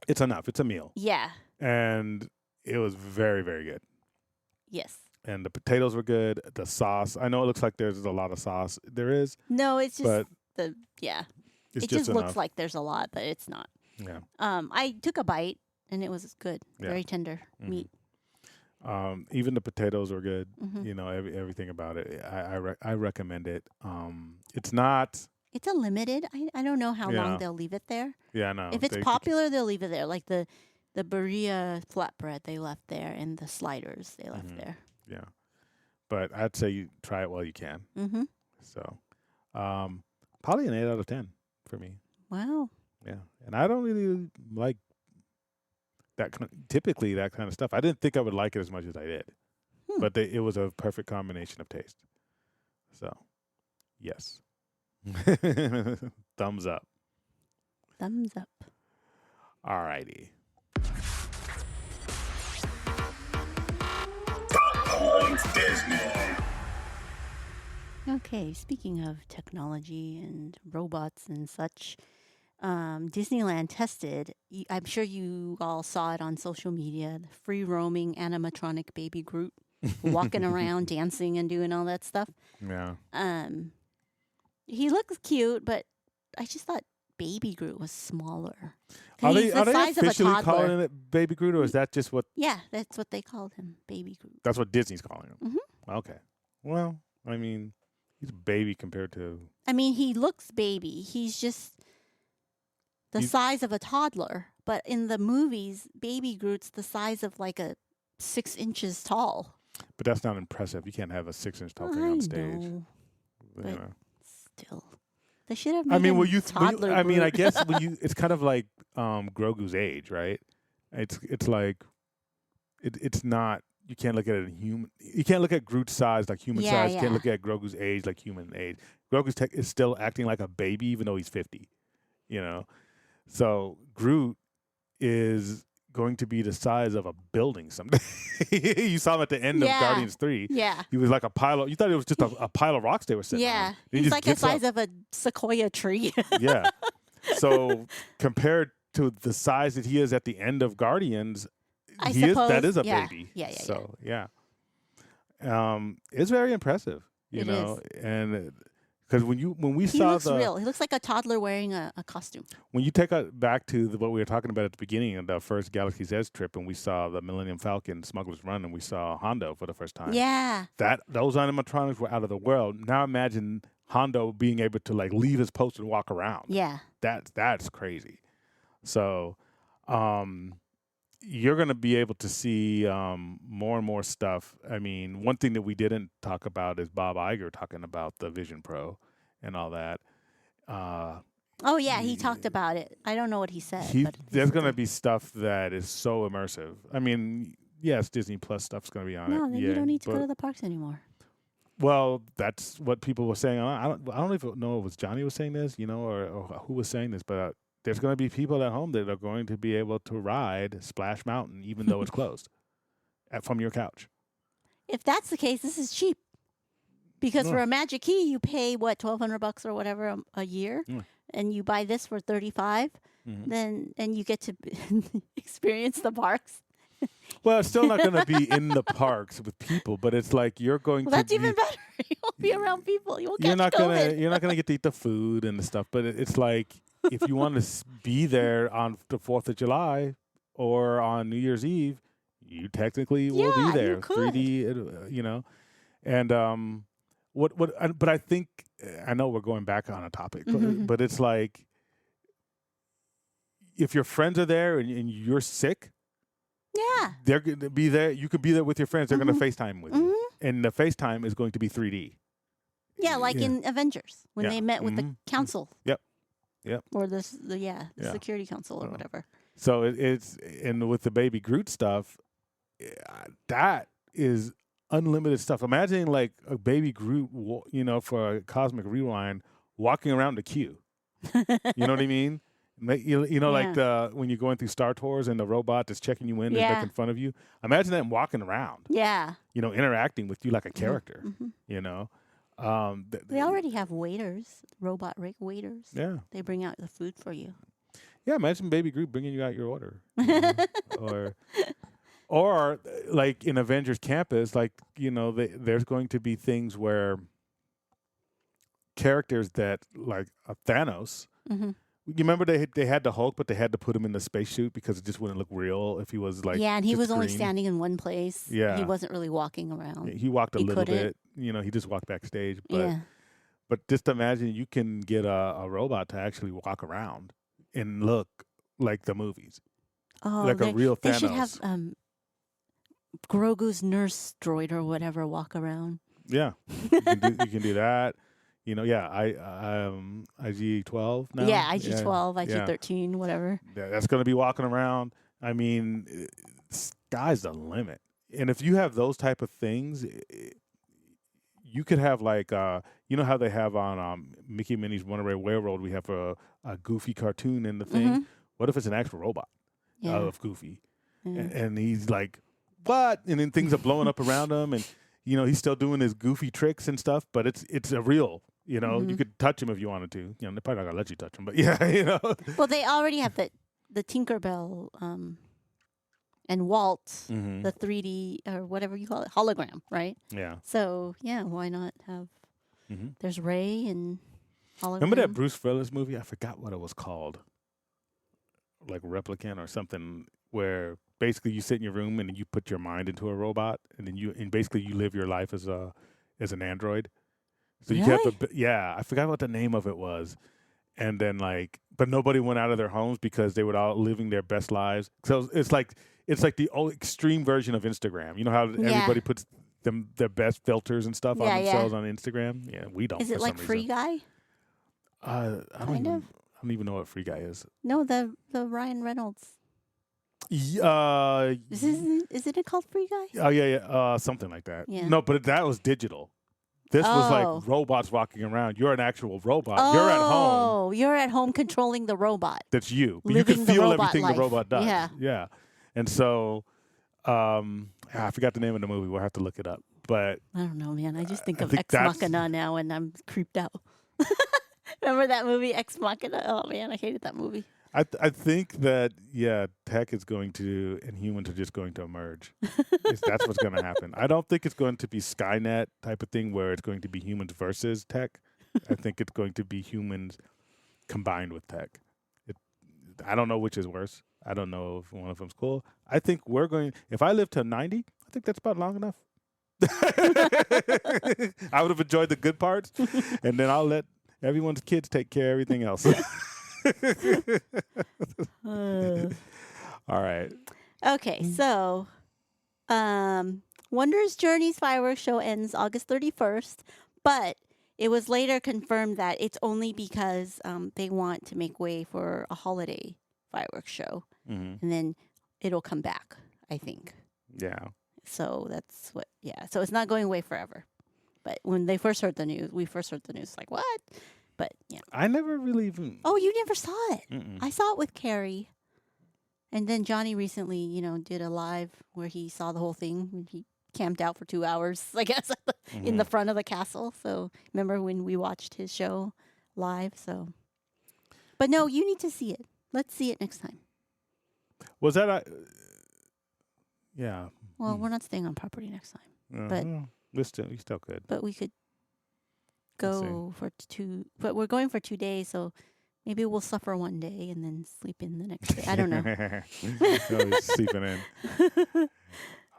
it's enough. It's a meal, Yeah. and it was very, very good. Yes. And the potatoes were good. The sauce, I know it looks like there's a lot of sauce. There is, No, it's just but yeah. it's It just enough. looks like there's a lot, but it's not. Yeah. I took a bite and it was good. Yeah. Very tender Mhm. meat. Even the potatoes were good. Mhm. You know, everything about it. I recommend it. It's not. It's a limited. I don't know how Yeah. long they'll leave it there. Yeah, no. If it's popular, they'll leave it there. Like the Berea flatbread, they left there, and the sliders, they left Mhm. there. Yeah, but I'd say you try it while you can. Mm-hmm. So, probably an 8 out of 10 for me. Wow. Yeah, and I don't really like typically that kind of stuff. I didn't think I would like it as much as I did, but it was a perfect combination of taste. So, yes, thumbs up. Thumbs up. All righty. Okay, speaking of technology and robots and such, Disneyland tested, I'm sure you all saw it on social media, the free roaming animatronic baby Groot walking around, dancing and doing all that stuff. Yeah. He looks cute, but I just thought baby Groot was smaller. Are He's they the size of a officially toddler. calling it Baby Groot, or is that just what Yeah, that's what they called him, baby Groot. that's what Disney's calling him? Mhm. Okay. Well, I mean, he's a baby compared to. I mean, he looks baby. He's just the He's- size of a toddler. But in the movies, baby Groot's the size of like a 6 inches tall. But that's not impressive. You can't have a 6-inch tall thing I on stage. know, you but know. still. They should have made I mean, him will you? toddler I mean, I Groot. guess when you, it's kind of like Grogu's age, right? It's like it's not. You can't look at it in human. You can't look at Groot's size like human Yeah, size. You yeah. can't look at Grogu's age like human age. Grogu's is still acting like a baby even though he's 50. You know, so Groot is going to be the size of a building someday. You saw him at the end Yeah. of Guardians 3. Yeah. He was like a pile of. You thought it was just a pile of rocks they were sitting on. Yeah. And he He's just like the gets up. size of a sequoia tree. Yeah. So compared to the size that he is at the end of Guardians, I that suppose, is a yeah. baby. Yeah. So yeah, it's very impressive. You It know, and because when we He saw looks real. He looks like a toddler wearing a costume. when you take it back to what we were talking about at the beginning of the first Galaxy's Edge trip, and we saw the Millennium Falcon Smuggler's Run, and we saw Hondo for the first time. Yeah. Those animatronics were out of the world. Now imagine Hondo being able to like leave his post and walk around. Yeah. That's crazy. So, you're going to be able to see more and more stuff. I mean, one thing that we didn't talk about is Bob Iger talking about the Vision Pro and all that. Oh, yeah. He talked about it. I don't know what he said. but he There's said going to that. be stuff that is so immersive. I mean, yes, Disney Plus stuff's going to be on it. No, then yeah, you don't need to go but- to the parks anymore. Well, that's what people were saying. I don't even know if it was Johnny was saying this, you know, or who was saying this, but there's going to be people at home that are going to be able to ride Splash Mountain even though it's closed from your couch. If that's the case, this is cheap. Because No. for a Magic Key, you pay what, $1,200 or whatever a year, Yeah. and you buy this for $35. Mhm. Then and you get to experience the parks. Well, it's still not going to be in the parks with people, but it's like you're going Well, to that's be, even better. You won't be around people. You won't catch you're not COVID. you're not gonna get to eat the food and the stuff, but it's like if you want to be there on the 4th of July or on New Year's Eve, you technically will Yeah, be you there. could. 3D, you know, and but I think I know we're going back on a topic, Mhm. but it's like if your friends are there and you're sick, Yeah. they're going to be there. You could be there with your friends. They're Mhm. going to FaceTime with you, Mhm. and the FaceTime is going to be 3D. Yeah, like Yeah. in Avengers when Yeah. they met with the Mhm. council. Yep. Yep. Or the Yeah. security council or Oh. whatever. So it's and with the Baby Groot stuff, that is unlimited stuff. Imagine like a Baby Groot, you know, for a Cosmic Rewind, walking around the queue. You know what I mean? You know, like when you're going through Star Tours and the robot is checking you in and Yeah. making fun of you. Imagine them walking around, Yeah. you know, interacting with you like a character. Mhm. You know, They already have waiters, robot waiters. yeah. They bring out the food for you. Yeah, imagine Baby Groot bringing you out your order, you know? Or like in Avengers Campus, like there's going to be things where characters that like Thanos. Mm-hmm. You remember they had the Hulk, but they had to put him in the spacesuit because it just wouldn't look real if he was like yeah, and he just was only green. standing in one place. Yeah. He wasn't really walking around. He walked a He little couldn't. bit. He just walked backstage. But Yeah. but just imagine you can get a robot to actually walk around and look like the movies, Oh, like a real Thanos. they should have Grogu's nurse droid or whatever walk around. Yeah, you can do that. IG-12 now. Yeah, IG-12, Yeah. IG-13, whatever. That's going to be walking around. I mean, sky's the limit. And if you have those type of things, you could have like, you know how they have on Mickey and Minnie's Runaway Railroad, we have a Goofy cartoon in the thing. Mhm. What if it's an actual robot Yeah. of Goofy? Yeah. And he's like, what? And then things are blowing up around him, and he's still doing his goofy tricks and stuff. But it's a real. You Mhm. could touch him if you wanted to. They're probably not gonna let you touch him, but yeah. Well, they already have the Tinkerbell and Walt, Mhm. the 3D or whatever you call it, hologram, right? Yeah. So, yeah, why not have... Mhm. There's Ray and hologram. Remember that Bruce Willis movie? I forgot what it was called. Like Replicant or something, where basically you sit in your room and you put your mind into a robot, and then basically you live your life as an android. So you Really? I forgot what the name of it was, and then but nobody went out of their homes because they were all living their best lives. So it's like the old extreme version of Instagram. You know how Yeah. everybody puts their best filters and stuff Yeah, on yeah. themselves on Instagram. Yeah, we don't. Is it for like some Free reason. Guy? I Kind of. don't even know what Free Guy is. No, the Ryan Reynolds. Isn't it called Free Guy? Oh yeah, something like that. Yeah. No, but that was digital. This was Oh. like robots walking around. You're an actual robot. You're at home. Oh, you're at home controlling the robot. That's you. But you Living can the feel robot everything life. the robot does. Yeah. Yeah. And so, I forgot the name of the movie. We'll have to look it up. But I don't know, man. I just think I of think Ex that's- Machina now, and I'm creeped out. Remember that movie, Ex Machina? Oh man, I hated that movie. I think that tech is going to and humans are just going to emerge. That's what's going to happen. I don't think it's going to be Skynet type of thing where it's going to be humans versus tech. I think it's going to be humans combined with tech. I don't know which is worse. I don't know if one of them's cool. I think if I live to 90, I think that's about long enough. I would have enjoyed the good parts, and then I'll let everyone's kids take care of everything else. All right. Okay, so Wonders Journey's fireworks show ends August 31st, but it was later confirmed that it's only because they want to make way for a holiday fireworks show, Mm-hmm. and then it'll come back, I think. Yeah. So that's what, yeah. So it's not going away forever. But when we first heard the news, like, what? But, yeah. I never really even. Oh, you never saw it? Mm-mm. I saw it with Carrie. And then Johnny recently, did a live where he saw the whole thing. And he camped out for 2 hours, I guess, in the front of the castle. So remember when we watched his show live? So, but no, you need to see it. Let's see it next time. Was that yeah. Well, we're not staying on property next time, but- well, we still could. but we could Let's see. go for 2. But we're going for 2 days, so maybe we'll suffer one day and then sleep in the next day. I don't know. Oh, he's sleeping in.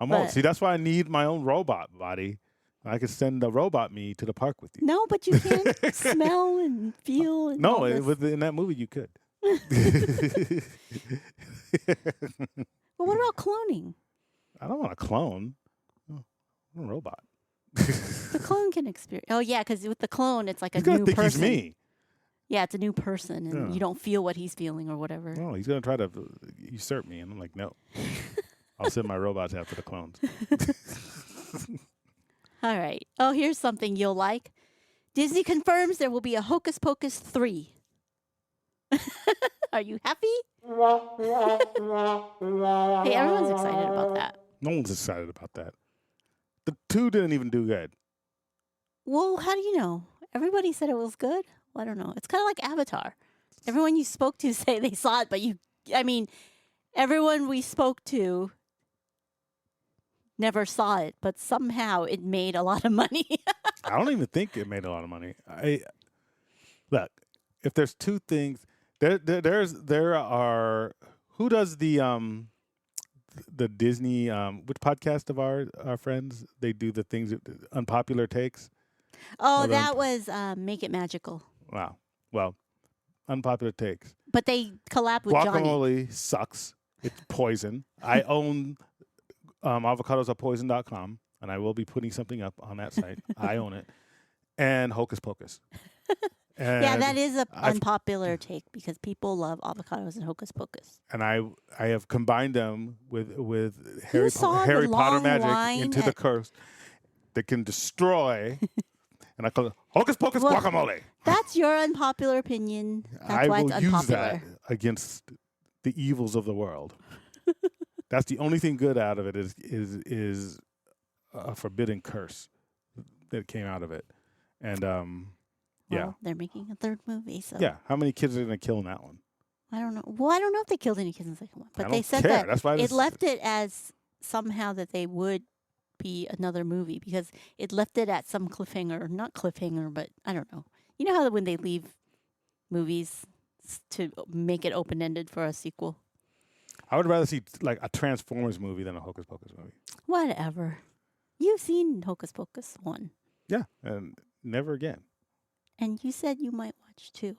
I'm old. But- See, that's why I need my own robot body. I could send the robot me to the park with you. No, but you can't smell and feel. And all No, this. in that movie you could. But what about cloning? I don't want a clone. I want a robot. The clone can experience. Oh yeah, because with the clone, it's like a He's gonna new think person. he's me. Yeah, it's a new person, and Yeah. you don't feel what he's feeling or whatever. No, he's gonna try to usurp me, and I'm like, no. I'll send my robots after the clones. All right. Oh, here's something you'll like. Disney confirms there will be a Hocus Pocus 3. Are you happy? Hey, everyone's excited about that. No one's excited about that. The 2 didn't even do good. Well, how do you know? Everybody said it was good. Well, I don't know. It's kind of like Avatar. Everyone you spoke to say they saw it, but everyone we spoke to never saw it, but somehow it made a lot of money. I don't even think it made a lot of money. Look, if there's two things, there are who does the Disney which podcast of our friends, they do the things unpopular takes. Oh, Or the that was Make It Magical. Wow. Well, unpopular takes. But they collab with Johnny. Guacamole sucks. It's poison. I own avocadosarpoison.com, and I will be putting something up on that site. I own it. And Hocus Pocus. Yeah, that And is an I've- unpopular take because people love avocados and Hocus Pocus. And I have combined them with Harry saw the Potter long magic line into the at- curse that can destroy. And I call it Hocus Pocus Well, guacamole. That's your unpopular opinion. That's I why will it's use unpopular. that against the evils of the world. That's the only thing good out of it is a forbidden curse that came out of it. And yeah. Well, they're making a third movie, so Yeah, how many kids are going to kill in that one? I don't know. Well, I don't know if they killed any kids in the second one, but I they don't said care. that That's why it this- left it as somehow that they would be another movie because it left it at some cliffhanger, not cliffhanger, but I don't know. You know how when they leave movies to make it open ended for a sequel? I would rather see like a Transformers movie than a Hocus Pocus movie. Whatever. You've seen Hocus Pocus 1, Yeah, and never again. and you said you might watch 2.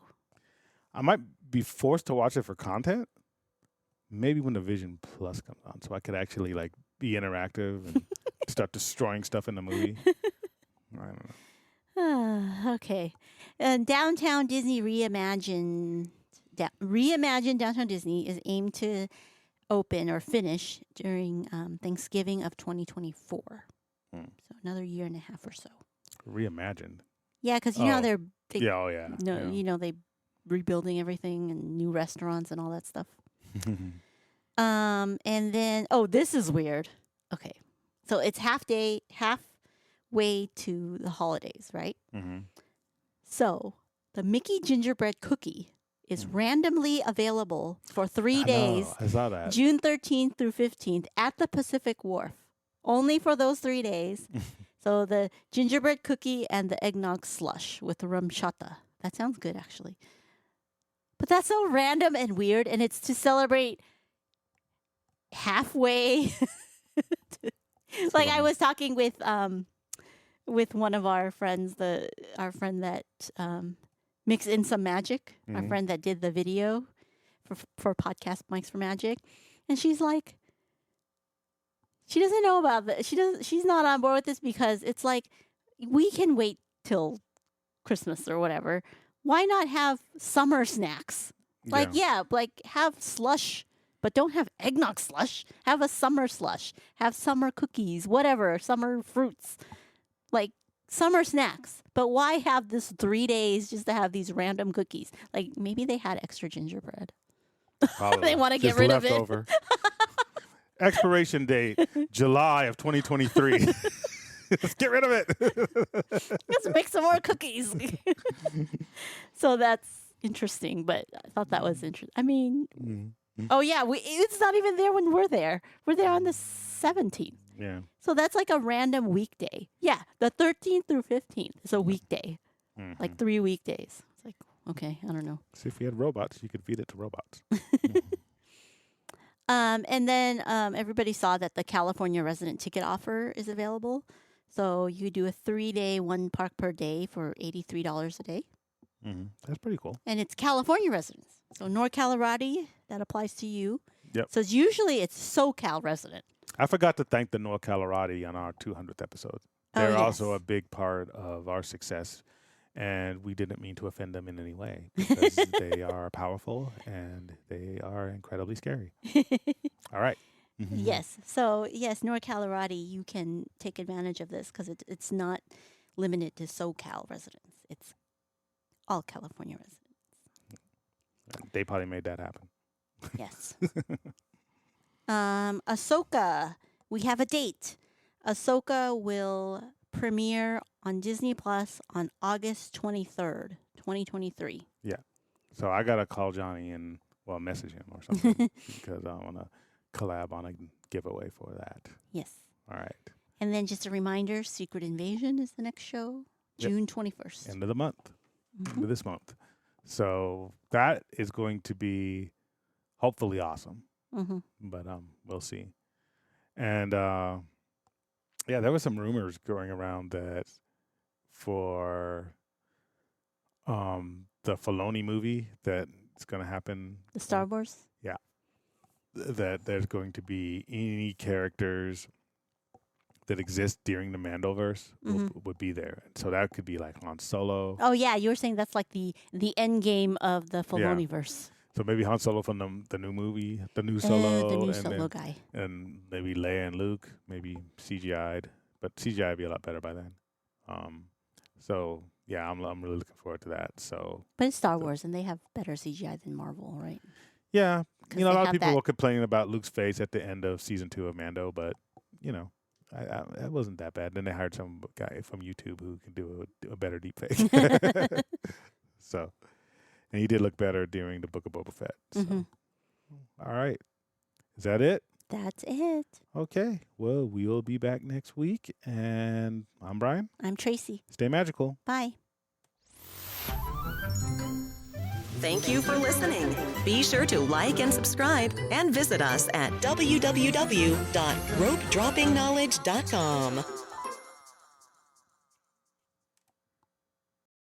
I might be forced to watch it for content. Maybe when the Vision Plus comes on, so I could actually like be interactive and start destroying stuff in the movie. I don't know. Okay. Downtown Disney reimagined Downtown Disney is aimed to open or finish during Thanksgiving of 2024. Hmm. So another year and a half or so. Reimagined. Yeah, because you know Oh. they Yeah, oh yeah. no, yeah. you know they rebuilding everything and new restaurants and all that stuff. And then this is weird. Okay, so it's halfway to the holidays, right? Mm-hmm. So the Mickey gingerbread cookie is randomly available for 3 I days, know, I saw that. June 13th through 15th at the Pacific Wharf. Only for those 3 days. So the gingerbread cookie and the eggnog slush with the rum chata. That sounds good, actually. But that's so random and weird, and it's to celebrate halfway. Like I was talking with one of our friends, our friend that mixed in some magic, our Mhm. friend that did the video for podcast Mics for Magic, and she's like, she doesn't know about this. She's not on board with this because it's like we can wait till Christmas or whatever. Why not have summer snacks? Like like have slush, but don't have eggnog slush. Have a summer slush. Have summer cookies, whatever, summer fruits. Like summer snacks. But why have this 3 days just to have these random cookies? Like maybe they had extra gingerbread. Probably. They wanna get Just rid of it. leftover. Expiration date, July of 2023. Let's get rid of it. Let's make some more cookies. So that's interesting, but I thought that was interesting. I mean, oh yeah, it's not even there when we're there. We're there on the 17th. Yeah. So that's like a random weekday. Yeah, the 13th through 15th is a weekday. Mhm. Like 3 weekdays. It's like, okay, I don't know. See, if we had robots, you could feed it to robots. And then everybody saw that the California resident ticket offer is available. So you do a 3-day, 1 park per day for $83 a day. That's pretty cool. And it's California residents. So NorCal Radi, that applies to you. Yep. So usually it's SoCal resident. I forgot to thank the North Colorado on our 200th episode. Oh, They're yes. also a big part of our success, and we didn't mean to offend them in any way because they are powerful and they are incredibly scary. All right. Yes. So, yes, NorCal Radi, you can take advantage of this because it's not limited to SoCal residents. It's all California residents. They probably made that happen. Yes. Ahsoka, we have a date. Ahsoka will premiere on Disney Plus on August 23rd, 2023. So I got to call Johnny and, well, message him or something because I want to collab on a giveaway for that. Yes. All right. And then just a reminder, Secret Invasion is the next show, Yep. June 21st. End of the month. End of this month. So that is going to be hopefully awesome. Mm-hmm. But we'll see. And yeah, there were some rumors going around that for the Filoni movie that it's going to happen, The Star Wars? that there's going to be any characters that exist during the Mandoverse would be there. So that could be like Han Solo. Oh, yeah. You were saying that's like the end game of the Filoniverse. So maybe Han Solo from the new movie, the new Solo, The new and Solo then- guy. and maybe Leia and Luke, maybe CGI'd, but CGI would be a lot better by then. So yeah, I'm really looking forward to that. So But it's Star Wars, and they have better CGI than Marvel, right? yeah, 'Cause you know, a they lot of have people that- were complaining about Luke's face at the end of season 2 of Mando, but you know, it wasn't that bad. Then they hired some guy from YouTube who can do a better deep fake. So, and he did look better during the Book of Boba Fett. So. Mhm. All right, is that it? That's it. Okay. Well, we will be back next week, and I'm Brian. I'm Tracy. Stay magical. Bye. Thank you for listening. Be sure to like and subscribe and visit us at www.ropedroppingknowledge.com.